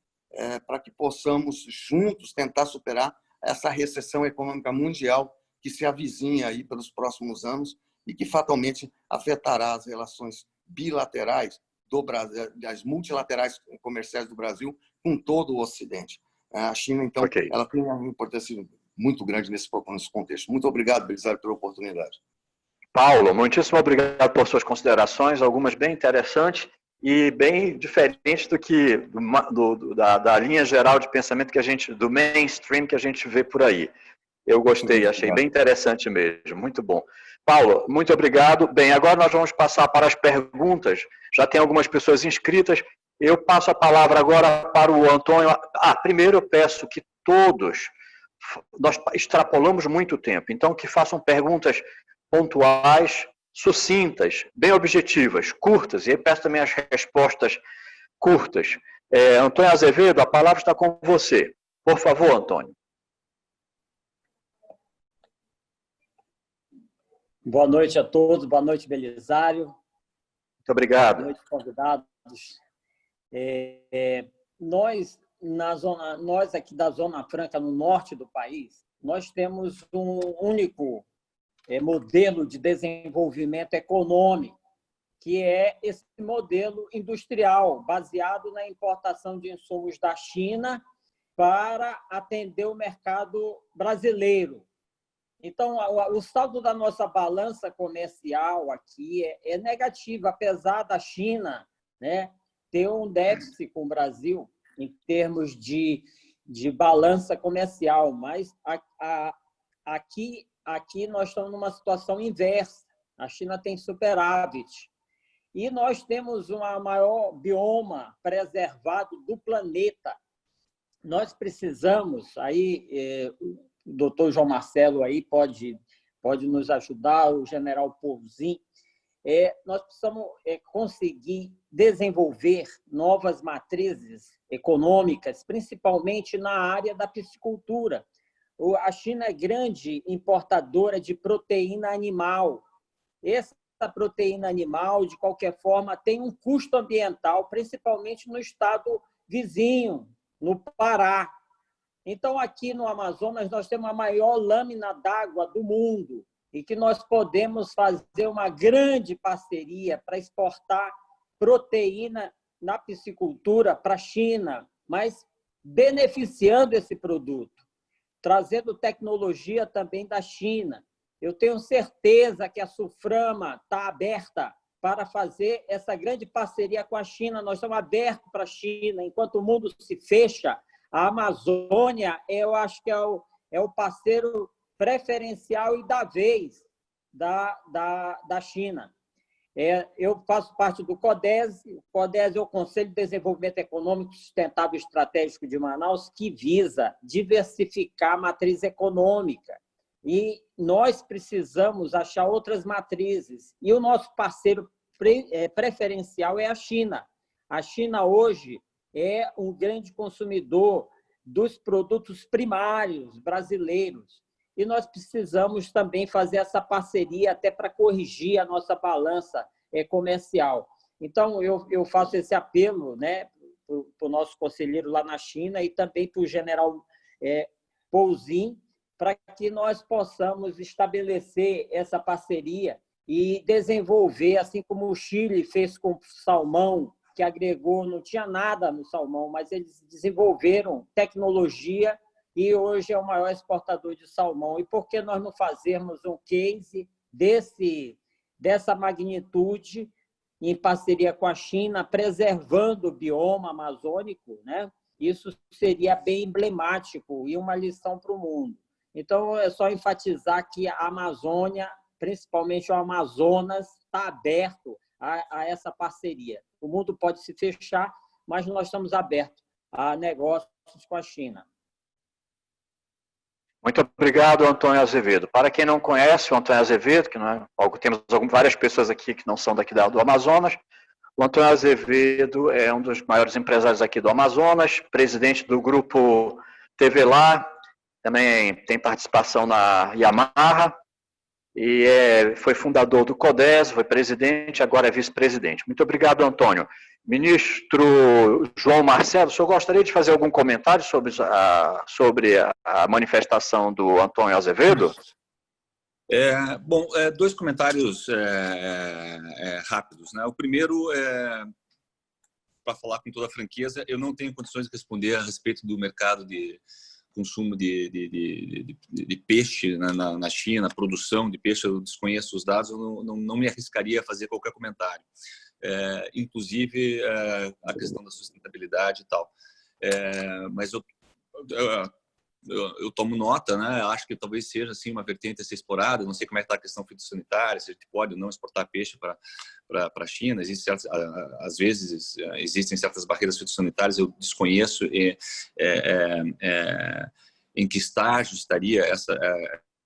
[SPEAKER 5] para que possamos juntos tentar superar essa recessão econômica mundial que se avizinha aí pelos próximos anos e que fatalmente afetará as relações bilaterais do Brasil, as multilaterais comerciais do Brasil com todo o Ocidente. A China, então, ela tem uma importância muito grande nesse contexto. Muito obrigado, Belisário, pela oportunidade.
[SPEAKER 2] Paulo, muitíssimo obrigado por suas considerações, algumas bem interessantes e bem diferentes do que da linha geral de pensamento que a gente, do mainstream que a gente vê por aí. Eu gostei, achei bem interessante mesmo, muito bom. Paulo, muito obrigado. Bem, agora nós vamos passar para as perguntas. Já tem algumas pessoas inscritas. Eu passo a palavra agora para o Antônio. Primeiro eu peço que todos, nós extrapolamos muito tempo, então que façam perguntas pontuais, sucintas, bem objetivas, curtas, e aí peço também as respostas curtas. Antônio Azevedo, a palavra está com você. Por favor, Antônio.
[SPEAKER 6] Boa noite a todos, boa noite, Belisário.
[SPEAKER 2] Muito obrigado.
[SPEAKER 6] Boa noite, convidados. Nós aqui da Zona Franca, no norte do país, nós temos um único modelo de desenvolvimento econômico, que é esse modelo industrial, baseado na importação de insumos da China para atender o mercado brasileiro. Então, o saldo da nossa balança comercial aqui é negativo, apesar da China, né, ter um déficit com o Brasil em termos de balança comercial, mas aqui nós estamos numa situação inversa. A China tem superávit e nós temos o maior bioma preservado do planeta. Nós precisamos, aí o doutor João Marcelo aí pode nos ajudar, o general Pouzin, nós precisamos conseguir desenvolver novas matrizes econômicas, principalmente na área da piscicultura. A China é grande importadora de proteína animal. Essa proteína animal, de qualquer forma, tem um custo ambiental, principalmente no estado vizinho, no Pará. Então, aqui no Amazonas, nós temos a maior lâmina d'água do mundo e que nós podemos fazer uma grande parceria para exportar proteína na piscicultura para a China, mas beneficiando esse produto, trazendo tecnologia também da China. Eu tenho certeza que a Suframa está aberta para fazer essa grande parceria com a China. Nós estamos abertos para a China. Enquanto o mundo se fecha, a Amazônia, eu acho que é o parceiro preferencial e da vez da China. Eu faço parte do CODES. O CODES é o Conselho de Desenvolvimento Econômico Sustentável e Estratégico de Manaus, que visa diversificar a matriz econômica. E nós precisamos achar outras matrizes. E o nosso parceiro preferencial é a China. A China hoje é um grande consumidor dos produtos primários brasileiros. E nós precisamos também fazer essa parceria até para corrigir a nossa balança comercial. Então, eu faço esse apelo, né, para o nosso conselheiro lá na China e também para o general Pouzin, para que nós possamos estabelecer essa parceria e desenvolver, assim como o Chile fez com o salmão, que agregou, não tinha nada no salmão, mas eles desenvolveram tecnologia e hoje é o maior exportador de salmão. E por que nós não fazermos um case dessa magnitude em parceria com a China, preservando o bioma amazônico, né? Isso seria bem emblemático e uma lição para o mundo. Então, é só enfatizar que a Amazônia, principalmente o Amazonas, está aberto a essa parceria. O mundo pode se fechar, mas nós estamos abertos a negócios com a China.
[SPEAKER 2] Muito obrigado, Antônio Azevedo. Para quem não conhece o Antônio Azevedo, que não é, temos várias pessoas aqui que não são daqui do Amazonas, o Antônio Azevedo é um dos maiores empresários aqui do Amazonas, presidente do grupo TV Lá, também tem participação na Yamaha, e foi fundador do CODES, foi presidente, agora é vice-presidente. Muito obrigado, Antônio. Ministro João Marcelo, o senhor gostaria de fazer algum comentário sobre a manifestação do Antônio Azevedo?
[SPEAKER 1] Bom, dois comentários rápidos, né? O primeiro, para falar com toda a franqueza, eu não tenho condições de responder a respeito do mercado de consumo de peixe na China, produção de peixe. Eu desconheço os dados, eu não me arriscaria a fazer qualquer comentário. Inclusive a questão da sustentabilidade e tal. Mas eu tomo nota, né? Acho que talvez seja assim uma vertente a ser explorada. Não sei como é que está a questão fitossanitária, se a gente pode ou não exportar peixe para a China. Às vezes existem certas barreiras fitossanitárias, eu desconheço em que estágio estaria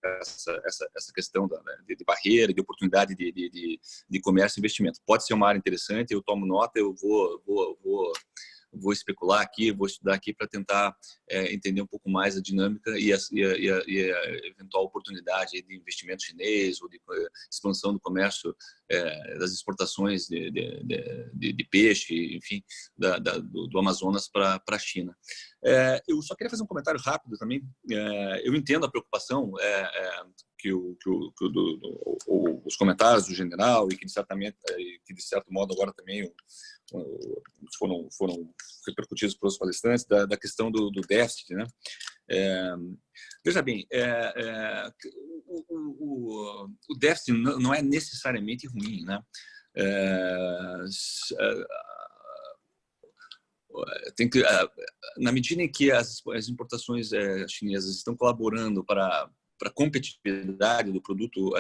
[SPEAKER 1] essa questão de barreira, de oportunidade de comércio e investimento. Pode ser uma área interessante, eu tomo nota, eu vou especular aqui, vou estudar aqui para tentar entender um pouco mais a dinâmica e a eventual oportunidade de investimento chinês ou de expansão do comércio, das exportações de peixe, enfim, do Amazonas para a China. Eu só queria fazer um comentário rápido também. Eu entendo a preocupação os comentários do general e que de certo modo agora também foram repercutidos pelos palestrantes da questão do déficit, né? Veja bem, o déficit não é necessariamente ruim, né? Na medida em que as importações chinesas estão colaborando para a competitividade do produto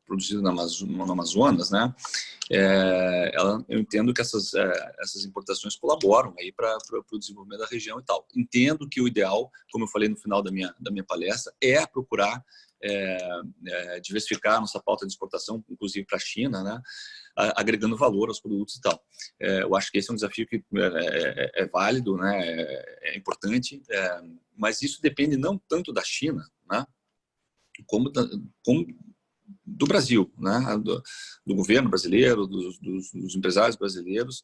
[SPEAKER 1] produzido no Amazonas, né? Eu entendo que essas importações colaboram aí para o desenvolvimento da região e tal. Entendo que o ideal, como eu falei no final da minha palestra, é procurar diversificar nossa pauta de exportação, inclusive para a China, né? Agregando valor aos produtos e tal. Eu acho que esse é um desafio que é válido, né? É importante, mas isso depende não tanto da China, né? Como do Brasil, né? Do governo brasileiro, dos empresários brasileiros,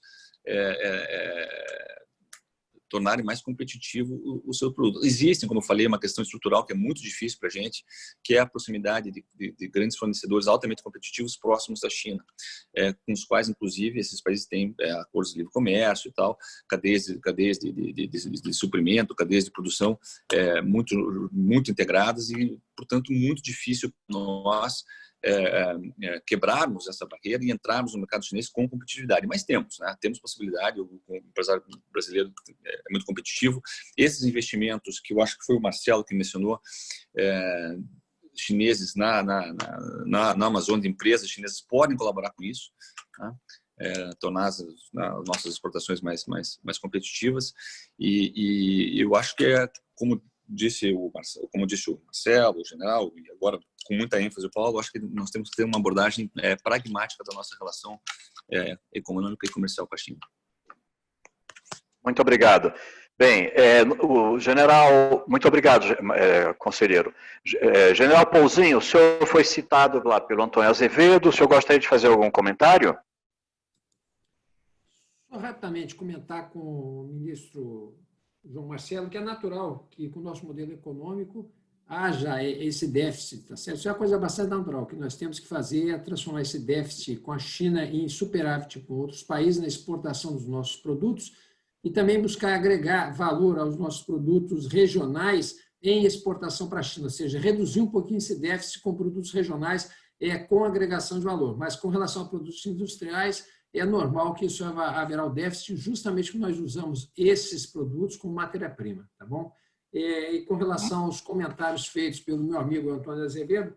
[SPEAKER 1] tornarem mais competitivo o seu produto. Existem, como eu falei, uma questão estrutural que é muito difícil para a gente, que é a proximidade de grandes fornecedores altamente competitivos próximos da China, com os quais, inclusive, esses países têm acordos de livre comércio e tal, cadeias de suprimento, cadeias de produção muito integradas e, portanto, muito difícil para nós quebrarmos essa barreira e entrarmos no mercado chinês com competitividade. Mas temos possibilidade, o empresário brasileiro é muito competitivo. Esses investimentos, que eu acho que foi o Marcelo que mencionou, chineses na Amazônia, empresas chinesas podem colaborar com isso, tá? Tornar as nossas exportações mais competitivas. E eu acho que como disse o Marcelo, o general, e agora com muita ênfase o Paulo, acho que nós temos que ter uma abordagem pragmática da nossa relação econômica e comercial com a China.
[SPEAKER 2] Muito obrigado. Bem, o general, muito obrigado, conselheiro. General Pouzinho, o senhor foi citado lá pelo Antônio Azevedo, o senhor gostaria de fazer algum comentário?
[SPEAKER 3] Só rapidamente comentar com o ministro João Marcelo, que é natural que com o nosso modelo econômico haja esse déficit, tá certo? Isso é uma coisa bastante natural, que nós temos que fazer é transformar esse déficit com a China em superávit com outros países na exportação dos nossos produtos e também buscar agregar valor aos nossos produtos regionais em exportação para a China, ou seja, reduzir um pouquinho esse déficit com produtos regionais com agregação de valor. Mas com relação a produtos industriais, é normal que isso haverá o déficit, justamente porque nós usamos esses produtos como matéria-prima, tá bom? E com relação aos comentários feitos pelo meu amigo Antônio Azevedo,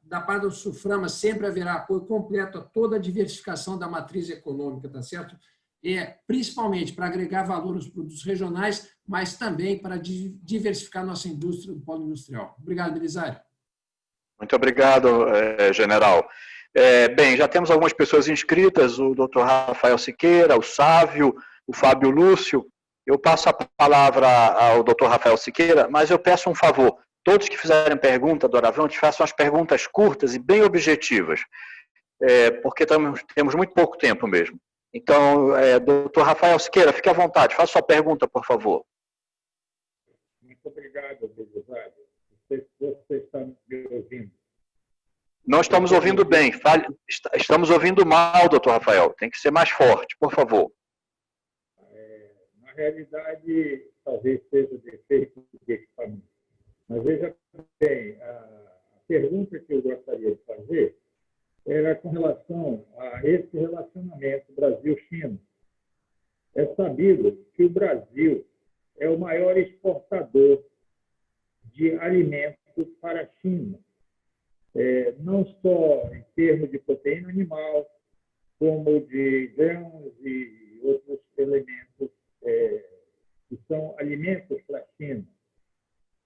[SPEAKER 3] da parte do Suframa sempre haverá apoio completo a toda a diversificação da matriz econômica, tá certo? Principalmente para agregar valor aos produtos regionais, mas também para diversificar nossa indústria do polo industrial. Obrigado, Belisário.
[SPEAKER 2] Muito obrigado, general. Bem, já temos algumas pessoas inscritas, o Dr. Rafael Siqueira, o Sávio, o Fábio Lúcio. Eu passo a palavra ao Dr. Rafael Siqueira, mas eu peço um favor. Todos que fizerem pergunta, doravante, façam as perguntas curtas e bem objetivas, porque temos muito pouco tempo mesmo. Então, Dr. Rafael Siqueira, fique à vontade, faça sua pergunta, por favor.
[SPEAKER 7] Muito obrigado, Belisário. Você está me ouvindo?
[SPEAKER 2] Não estamos ouvindo bem. Estamos ouvindo mal, doutor Rafael. Tem que ser mais forte, por favor.
[SPEAKER 7] Na realidade, talvez seja defeito de equipamento. Mas veja bem, a pergunta que eu gostaria de fazer era com relação a esse relacionamento Brasil-China. É sabido que o Brasil é o maior exportador de alimentos para a China. Não só em termos de proteína animal, como de grãos e outros elementos que são alimentos para a China.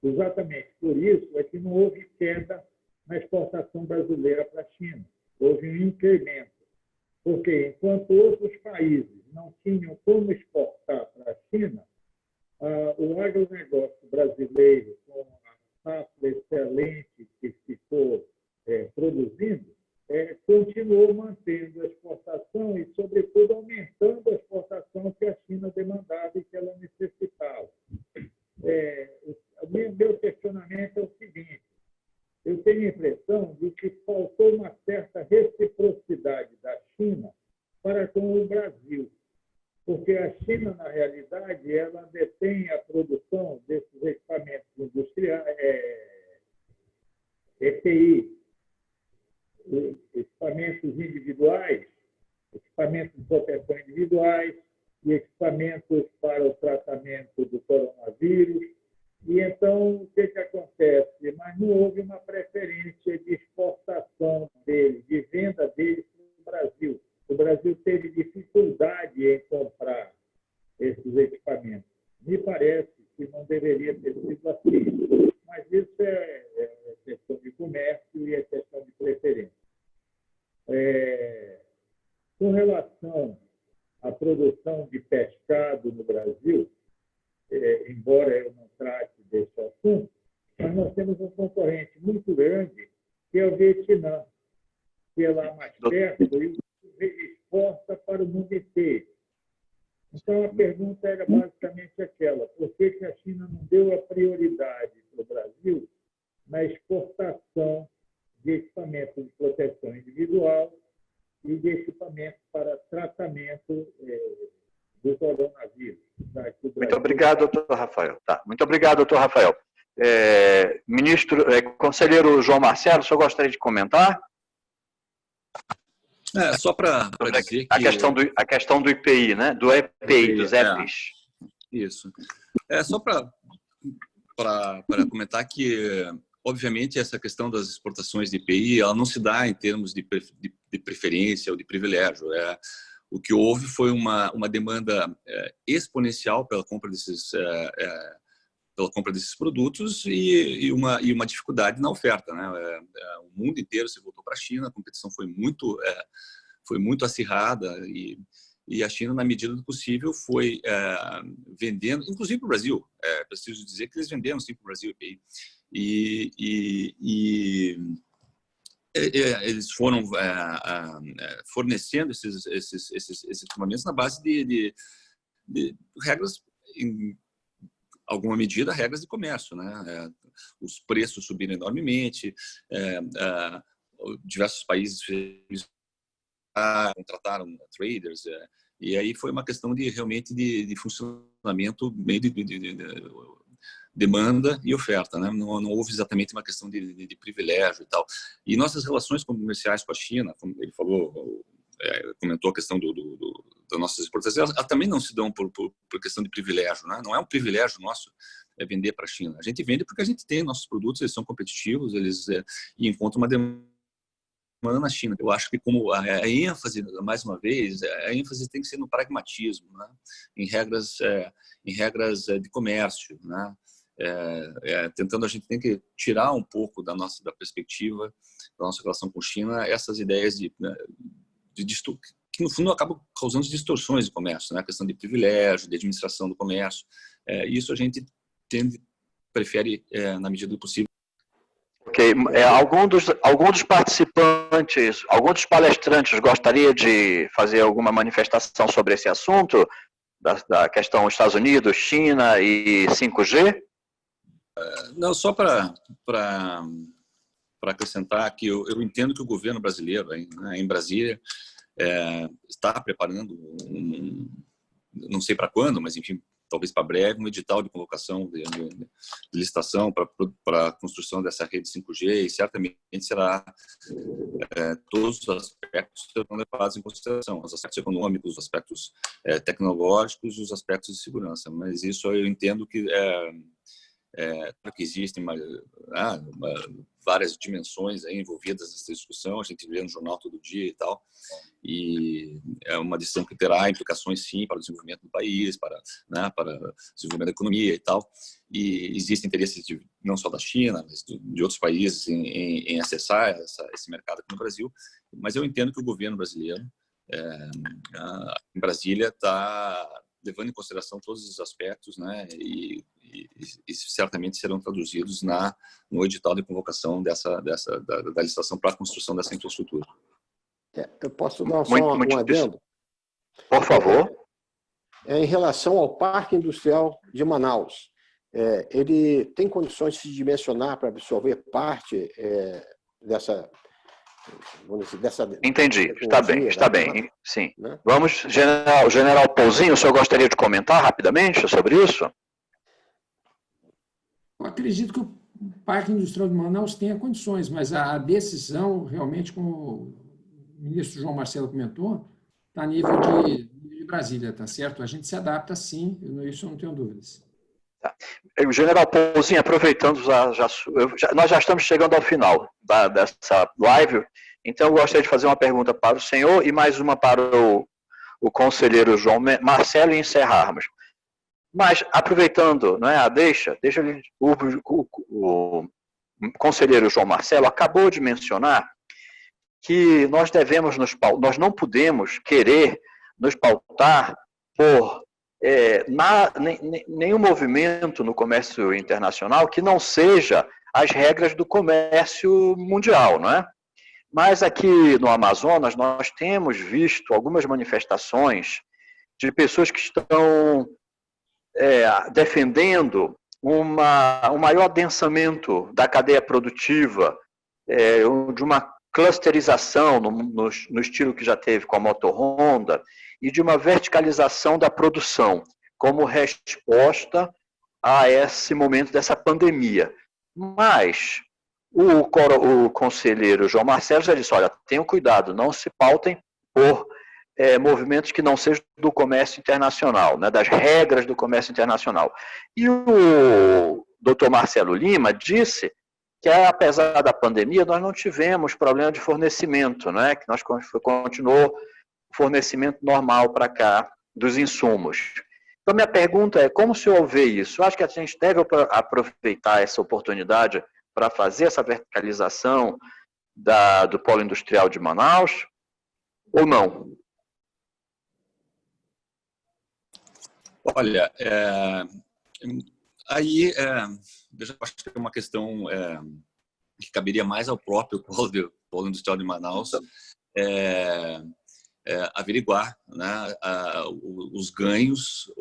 [SPEAKER 7] Exatamente por isso é que não houve queda na exportação brasileira para a China. Houve um incremento. Porque, enquanto outros países não tinham como exportar para a China, o agronegócio brasileiro, com a safra excelente que ficou produzindo, continuou mantendo a exportação e, sobretudo, aumentando a exportação que a China demandava e que ela necessitava. Meu questionamento é o seguinte: eu tenho a impressão de que faltou uma certa reciprocidade da China para com o Brasil, porque a China, na realidade, ela detém a produção desses equipamentos industriais, EPI, equipamentos individuais, equipamentos de proteção individuais e equipamentos para o tratamento do coronavírus. E então, o que acontece? Mas não houve uma preferência de exportação dele, de venda dele para o Brasil. O Brasil teve dificuldade em comprar esses equipamentos. Me parece que não deveria ter sido assim. Mas isso é questão de comércio e é questão de preferência. Com relação à produção de pescado no Brasil, embora eu não trate desse assunto, mas nós temos um concorrente muito grande, que é o Vietnã, que é lá mais perto e exporta para o mundo inteiro. Então, a pergunta era basicamente aquela: por que a China não deu a prioridade para o Brasil na exportação de equipamentos de proteção individual e de equipamentos para tratamento do coronavírus?
[SPEAKER 2] Muito obrigado, doutor Rafael. Muito obrigado, doutor Rafael. Conselheiro João Marcelo, o senhor gostaria de comentar?
[SPEAKER 1] Só para dizer que...
[SPEAKER 2] A questão do IPI, né? Do EPI, dos EPIs.
[SPEAKER 1] Isso. Só para comentar que, obviamente, essa questão das exportações de IPI, ela não se dá em termos de preferência ou de privilégio. O que houve foi uma demanda exponencial pela compra desses produtos e uma dificuldade na oferta, né? O mundo inteiro se voltou para a China, a competição foi muito acirrada e a China, na medida do possível, foi vendendo, inclusive para o Brasil. Preciso dizer que eles venderam sim para o Brasil eles foram fornecendo esses equipamentos na base de regras, em alguma medida, regras de comércio, né? Os preços subiram enormemente, diversos países contrataram traders, e aí foi uma questão realmente de funcionamento meio de demanda e oferta, né? Não houve exatamente uma questão de privilégio e tal. E nossas relações comerciais com a China, como ele falou, comentou a questão das nossas exportações, elas também não se dão por questão de privilégio, né? Não é um privilégio nosso vender para a China. A gente vende porque a gente tem nossos produtos, eles são competitivos, e encontram uma demanda na China. Eu acho que, como a ênfase, mais uma vez, a ênfase tem que ser no pragmatismo, né? Em regras de comércio, né? A gente tem que tirar um pouco da perspectiva da nossa relação com a China essas ideias que no fundo acabam causando distorções de comércio, né? A questão de privilégio, de administração do comércio. Isso a gente prefere, na medida do possível.
[SPEAKER 2] Ok. Algum dos participantes, algum dos palestrantes gostaria de fazer alguma manifestação sobre esse assunto, da questão Estados Unidos, China e 5G?
[SPEAKER 1] Não, só para acrescentar que eu entendo que o governo brasileiro, em Brasília, está preparando, não sei para quando, mas enfim, talvez para breve, um edital de convocação de licitação para a construção dessa rede 5G, e certamente será todos os aspectos serão levados em consideração, os aspectos econômicos, os aspectos tecnológicos e os aspectos de segurança. Mas isso eu entendo que Claro que existem várias dimensões aí envolvidas nessa discussão, a gente vê no jornal todo dia e tal, e é uma decisão que terá implicações, sim, para o desenvolvimento do país, para o desenvolvimento da economia e tal, e existem interesses não só da China, mas de outros países em acessar esse mercado aqui no Brasil, mas eu entendo que o governo brasileiro, em Brasília, está levando em consideração todos os aspectos, né, e certamente serão traduzidos no edital de convocação da licitação para a construção dessa infraestrutura.
[SPEAKER 8] Eu posso dar só um adendo?
[SPEAKER 2] Por favor.
[SPEAKER 8] Em relação ao Parque Industrial de Manaus, ele tem condições de se dimensionar para absorver parte dessa...
[SPEAKER 2] Entendi, está bem, sim. Né? Vamos, General Pouzinho, o senhor gostaria de comentar rapidamente sobre isso?
[SPEAKER 3] Eu acredito que o Parque Industrial de Manaus tenha condições, mas a decisão, realmente, como o ministro João Marcelo comentou, está a nível de Brasília, tá certo? A gente se adapta, sim, isso eu não tenho dúvidas.
[SPEAKER 2] Tá. O General Pouzinho, aproveitando, nós já estamos chegando ao final dessa live, então eu gostaria de fazer uma pergunta para o senhor e mais uma para o conselheiro João Marcelo e encerrarmos. Mas, aproveitando, não é, o conselheiro João Marcelo acabou de mencionar que nós não podemos querer nos pautar por nenhum movimento no comércio internacional que não seja as regras do comércio mundial, não é? Mas aqui no Amazonas nós temos visto algumas manifestações de pessoas que estão defendendo um maior adensamento da cadeia produtiva, de uma clusterização no estilo que já teve com a Moto Honda e de uma verticalização da produção como resposta a esse momento dessa pandemia. Mas o conselheiro João Marcelo já disse, olha, tenham cuidado, não se pautem por movimentos que não sejam do comércio internacional, né, das regras do comércio internacional. E o doutor Marcelo Lima disse que, apesar da pandemia, nós não tivemos problema de fornecimento, né, que nós continuou o fornecimento normal para cá dos insumos. Então, minha pergunta é, como o senhor vê isso? Eu acho que a gente deve aproveitar essa oportunidade para fazer essa verticalização do polo industrial de Manaus, ou não?
[SPEAKER 1] Olha, aí eu acho que é uma questão que caberia mais ao próprio polo industrial de Manaus averiguar, né, os ganhos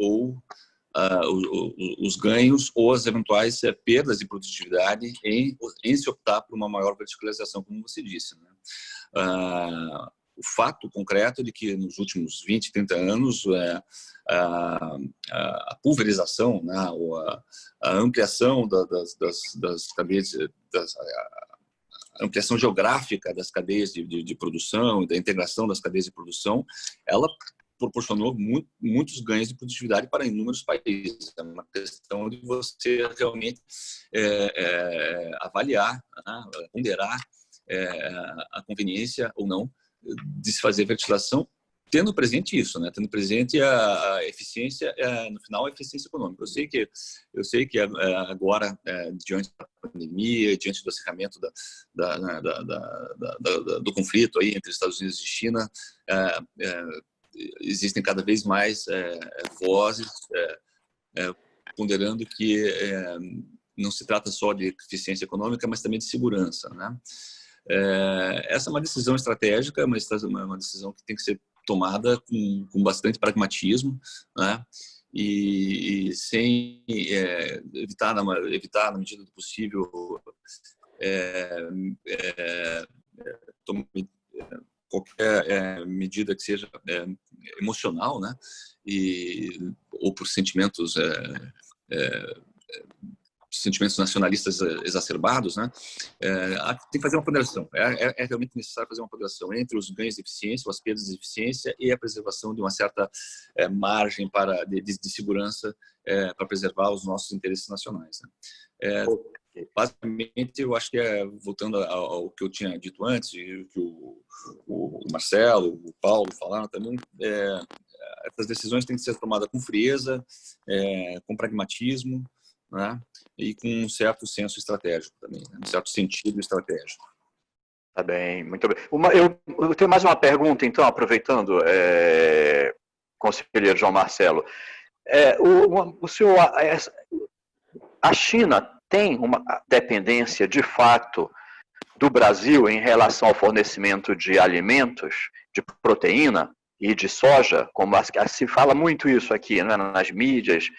[SPEAKER 1] ou as eventuais perdas de produtividade em se optar por uma maior verticalização, como você disse, né? O fato concreto de que nos últimos 20, 30 anos a pulverização, né, a ampliação das cadeias, a ampliação geográfica das cadeias de produção, da integração das cadeias de produção, ela proporcionou muitos ganhos de produtividade para inúmeros países. É uma questão de você realmente avaliar, né, ponderar a conveniência ou não de se fazer verticalização, tendo presente isso, né? Tendo presente a eficiência, no final, a eficiência econômica. Eu sei que agora, diante da pandemia, diante do acirramento do conflito aí entre Estados Unidos e China, existem cada vez mais vozes ponderando que não se trata só de eficiência econômica, mas também de segurança, né? Essa é uma decisão estratégica, uma decisão que tem que ser tomada com bastante pragmatismo, né? E sem evitar na medida do possível qualquer medida que seja emocional, né? Ou por sentimentos sentimentos nacionalistas exacerbados, né? Tem que fazer uma ponderação. É realmente necessário fazer uma ponderação entre os ganhos de eficiência, ou as perdas de eficiência e a preservação de uma certa margem de segurança para preservar os nossos interesses nacionais, né? Basicamente, eu acho que voltando ao que eu tinha dito antes, e que o Marcelo, o Paulo falaram também, essas decisões têm que ser tomadas com frieza, com pragmatismo, né? E com um certo senso estratégico também, né? Um certo sentido estratégico.
[SPEAKER 2] Tá bem, muito bem. Eu tenho mais uma pergunta, então, aproveitando, conselheiro João Marcelo. A China tem uma dependência, de fato, do Brasil em relação ao fornecimento de alimentos, de proteína e de soja, como se fala muito isso aqui, né, nas mídias.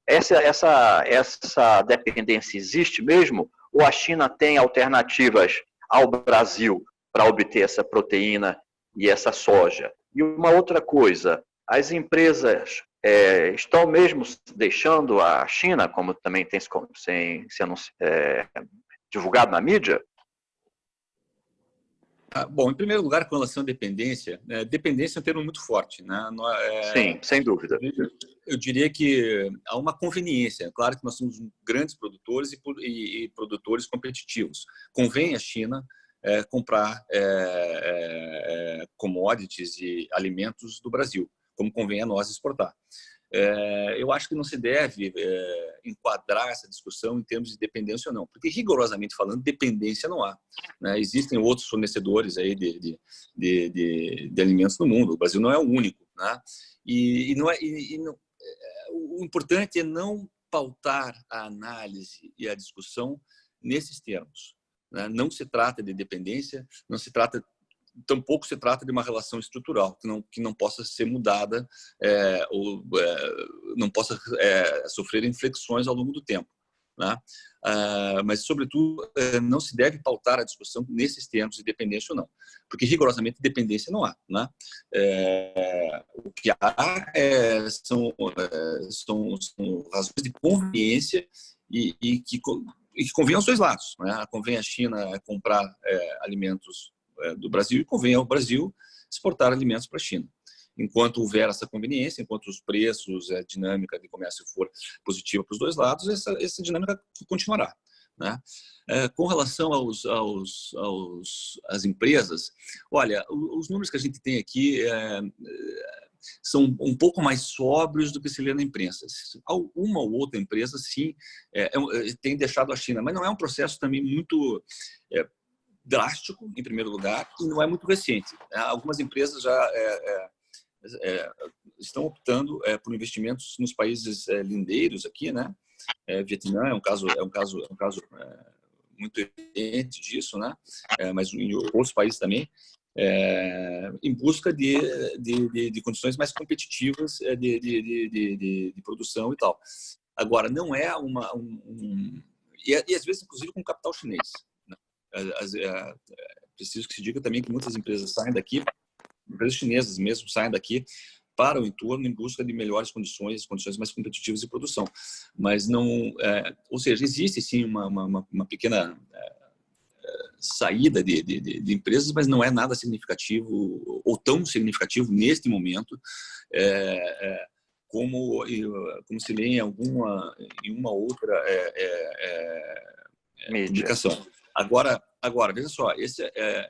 [SPEAKER 2] Essa dependência existe mesmo? Ou a China tem alternativas ao Brasil para obter essa proteína e essa soja? E uma outra coisa, as empresas estão mesmo deixando a China, como também tem sendo divulgado na mídia?
[SPEAKER 1] Bom, em primeiro lugar, com relação à dependência, dependência é um termo muito forte, né?
[SPEAKER 2] Sim, sem dúvida.
[SPEAKER 1] Eu diria que há uma conveniência. Claro que nós somos grandes produtores e produtores competitivos. Convém à China comprar commodities e alimentos do Brasil, como convém a nós exportar. Eu acho que não se deve enquadrar essa discussão em termos de dependência ou não, porque, rigorosamente falando, dependência não há, né? Existem outros fornecedores aí de alimentos no mundo. O Brasil não é o único, né? O importante é não pautar a análise e a discussão nesses termos, né? Não se trata de dependência, tampouco se trata de uma relação estrutural que não possa ser mudada ou não possa sofrer inflexões ao longo do tempo, né? Mas, sobretudo, não se deve pautar a discussão nesses termos de dependência ou não, porque rigorosamente dependência não há, né? O que há são razões de conveniência e que convém aos dois lados, né? Convém à China comprar alimentos do Brasil e convém ao Brasil exportar alimentos para a China. Enquanto houver essa conveniência, enquanto os preços, a dinâmica de comércio for positiva para os dois lados, essa dinâmica continuará, né? Com relação às empresas, olha, os números que a gente tem aqui são um pouco mais sóbrios do que se lê na imprensa. Uma ou outra empresa, sim, tem deixado a China, mas não é um processo também muito drástico, em primeiro lugar, e não é muito recente. Algumas empresas já estão optando por investimentos nos países lindeiros aqui, né? Vietnã é um caso muito evidente disso, né? Mas em outros países também, em busca de condições mais competitivas de produção e tal. Agora, não é e às vezes, inclusive, com capital chinês, né? Preciso que se diga também que muitas empresas saem daqui, empresas chinesas mesmo saem daqui para o entorno em busca de melhores condições mais competitivas de produção. Mas não, ou seja, existe sim uma pequena saída de empresas, mas não é nada significativo ou tão significativo neste momento como se lê em uma outra publicação. Agora, veja só, esse é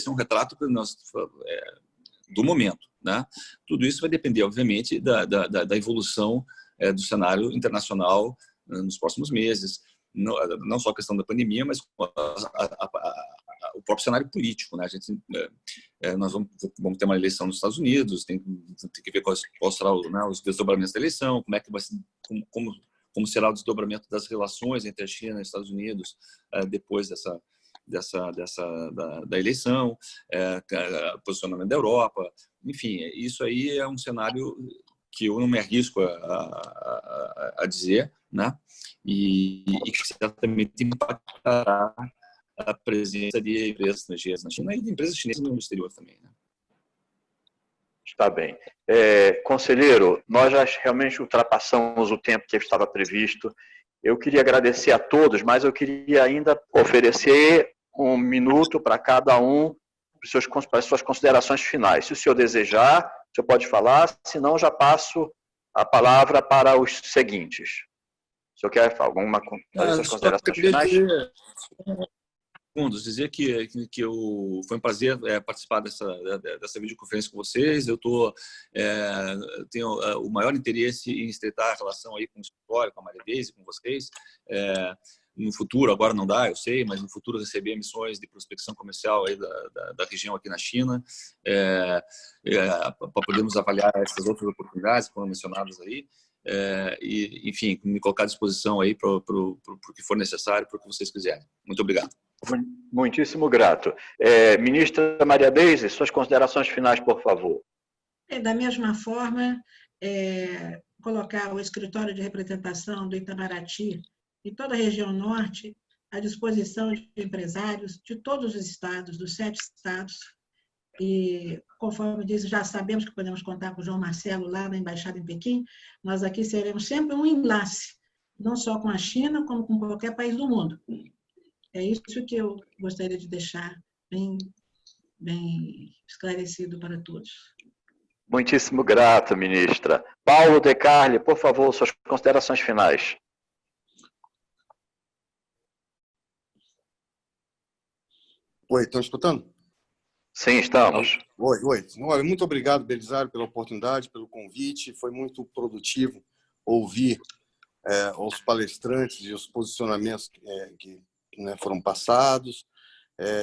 [SPEAKER 1] um retrato do momento, né? Tudo isso vai depender, obviamente, da evolução do cenário internacional nos próximos meses, não só a questão da pandemia, mas o próprio cenário político, né? Nós vamos ter uma eleição nos Estados Unidos, tem que ver qual será os desdobramentos da eleição, como será o desdobramento das relações entre a China e os Estados Unidos depois da eleição, posicionamento da Europa. Enfim, isso aí é um cenário que eu não me arrisco a dizer, né? E que certamente impactará a presença de empresas estrangeiras na China e de empresas chinesas no exterior também, né?
[SPEAKER 2] Está bem. Conselheiro, nós já realmente ultrapassamos o tempo que estava previsto Eu queria agradecer a todos, mas eu queria ainda oferecer 1 minuto para cada um, para as suas considerações finais. Se o senhor desejar, o senhor pode falar, senão já passo a palavra para os seguintes. O senhor quer fazer suas considerações finais?
[SPEAKER 1] Dizer que foi um prazer participar dessa videoconferência com vocês. Eu tenho o maior interesse em estreitar a relação aí com o escritório, com a Maria Deise, com vocês. No futuro, agora não dá, eu sei, mas no futuro receber missões de prospecção comercial aí da região aqui na China, para podermos avaliar essas outras oportunidades que foram mencionadas aí. E, enfim, me colocar à disposição aí para o que for necessário, para o que vocês quiserem. Muito obrigado.
[SPEAKER 2] Muitíssimo grato. Ministra Maria Deise, suas considerações finais, por favor.
[SPEAKER 9] Da mesma forma, colocar o escritório de representação do Itamaraty e toda a região norte à disposição de empresários de todos os estados, dos 7 estados. E, conforme disse, já sabemos que podemos contar com o João Marcelo lá na Embaixada em Pequim. Nós aqui seremos sempre um enlace, não só com a China, como com qualquer país do mundo. É isso que eu gostaria de deixar bem esclarecido para todos.
[SPEAKER 2] Muitíssimo grato, ministra. Paulo De Carli, por favor, suas considerações finais.
[SPEAKER 5] Oi, estão escutando?
[SPEAKER 2] Sim, estamos.
[SPEAKER 5] Oi. Olha, muito obrigado, Belisário, pela oportunidade, pelo convite. Foi muito produtivo ouvir os palestrantes e os posicionamentos que foram passados.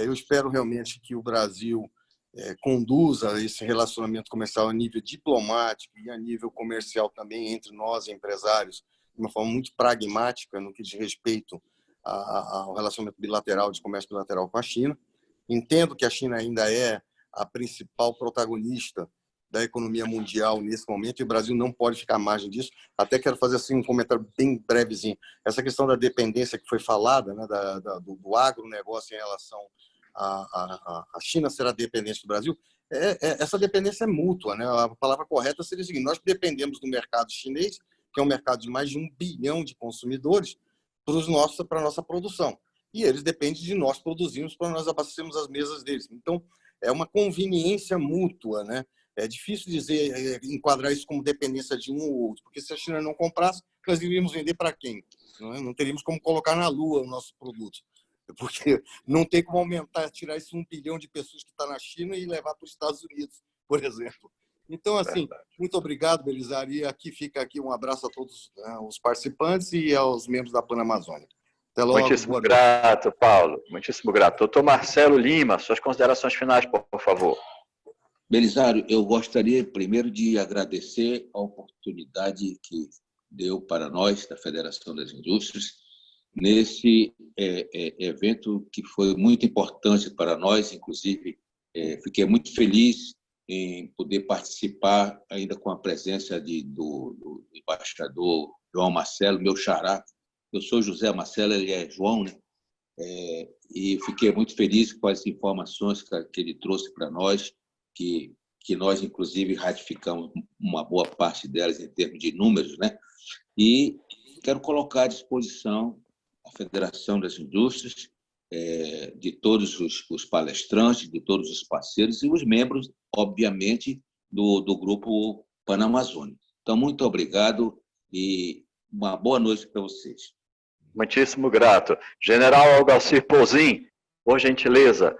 [SPEAKER 5] Eu espero realmente que o Brasil conduza esse relacionamento comercial a nível diplomático e a nível comercial também entre nós, empresários, de uma forma muito pragmática no que diz respeito ao relacionamento bilateral, de comércio bilateral com a China. Entendo que a China ainda é a principal protagonista da economia mundial nesse momento e o Brasil não pode ficar à margem disso. Até quero fazer assim, um comentário bem brevezinho. Essa questão da dependência que foi falada, né, do agronegócio em relação à China será dependente do Brasil, essa dependência é mútua. Né? A palavra correta seria a seguinte: nós dependemos do mercado chinês, que é um mercado de mais de 1 bilhão de consumidores, para a nossa produção. E eles dependem de nós produzirmos para nós abastecermos as mesas deles. Então, é uma conveniência mútua, né? É difícil dizer, enquadrar isso como dependência de um ou outro, porque se a China não comprasse, nós iríamos vender para quem? Não teríamos como colocar na Lua o nosso produto, porque não tem como tirar esse 1 bilhão de pessoas que está na China e levar para os Estados Unidos, por exemplo. Então, assim, muito obrigado, Belisário. E aqui fica um abraço a todos os participantes e aos membros da Pan-Amazônia. Até logo.
[SPEAKER 2] Muitíssimo grato, Paulo. Muitíssimo grato. Doutor Marcelo Lima, suas considerações finais, por favor.
[SPEAKER 4] Belisário, eu gostaria primeiro de agradecer a oportunidade que deu para nós, da Federação das Indústrias, nesse evento que foi muito importante para nós. Inclusive, fiquei muito feliz em poder participar, ainda com a presença do embaixador João Marcelo, meu xará. Eu sou José Marcelo, ele é João, né? E fiquei muito feliz com as informações que ele trouxe para nós, que nós, inclusive, ratificamos uma boa parte delas em termos de números, né? E quero colocar à disposição a Federação das Indústrias, de todos os palestrantes, de todos os parceiros e os membros, obviamente, do Grupo Pan-Amazônia. Então, muito obrigado e uma boa noite para vocês.
[SPEAKER 2] Muitíssimo grato. General Algacir Pouzin, por gentileza,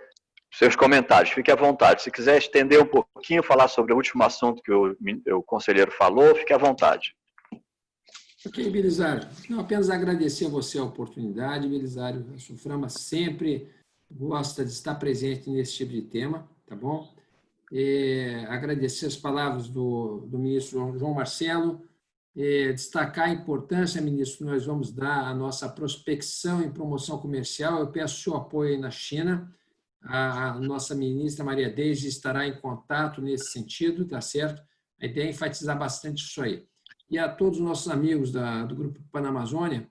[SPEAKER 2] seus comentários, fique à vontade. Se quiser estender um pouquinho, falar sobre o último assunto que o conselheiro falou, fique à vontade.
[SPEAKER 3] Ok, Belisário. Não, apenas agradecer a você a oportunidade, Belisário. A Suframa sempre gosta de estar presente nesse tipo de tema, tá bom? Agradecer as palavras do ministro João Marcelo, destacar a importância, ministro, que nós vamos dar à nossa prospecção e promoção comercial. Eu peço o seu apoio aí na China. A nossa ministra Maria Deise estará em contato nesse sentido, tá certo? A ideia é enfatizar bastante isso aí. E a todos os nossos amigos do Grupo Pan-Amazônia,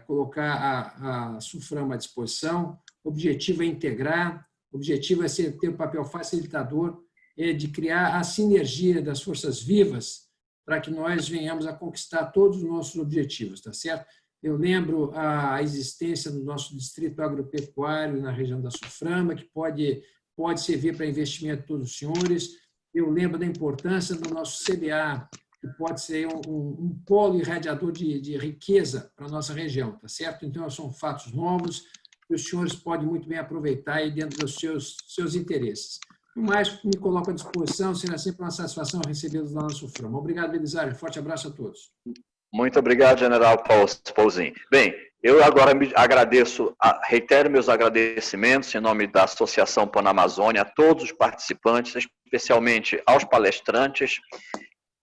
[SPEAKER 3] colocar a Suframa à disposição. O objetivo é integrar, o objetivo é ter um papel facilitador, de criar a sinergia das forças vivas para que nós venhamos a conquistar todos os nossos objetivos, tá certo? Eu lembro a existência do nosso distrito agropecuário na região da Suframa, que pode servir para investimento de todos os senhores. Eu lembro da importância do nosso CBA, que pode ser um polo irradiador de riqueza para a nossa região, tá certo? Então, são fatos novos que os senhores podem muito bem aproveitar aí dentro dos seus interesses. No mais, me coloco à disposição, será sempre uma satisfação recebê-los lá na Suframa. Obrigado, Belisário. Forte abraço a todos.
[SPEAKER 2] Muito obrigado, General Paulzinho. Bem, eu agora me agradeço, reitero meus agradecimentos em nome da Associação Panamazônia a todos os participantes, especialmente aos palestrantes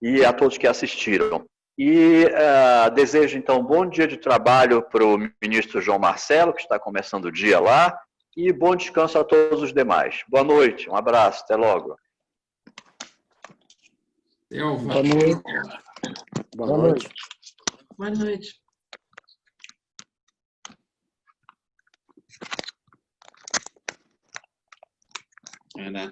[SPEAKER 2] e a todos que assistiram. E desejo, então, um bom dia de trabalho para o ministro João Marcelo, que está começando o dia lá, e bom descanso a todos os demais. Boa noite, um abraço, até logo.
[SPEAKER 3] Boa noite.
[SPEAKER 8] Boa noite.
[SPEAKER 9] Boa noite.
[SPEAKER 4] Ana.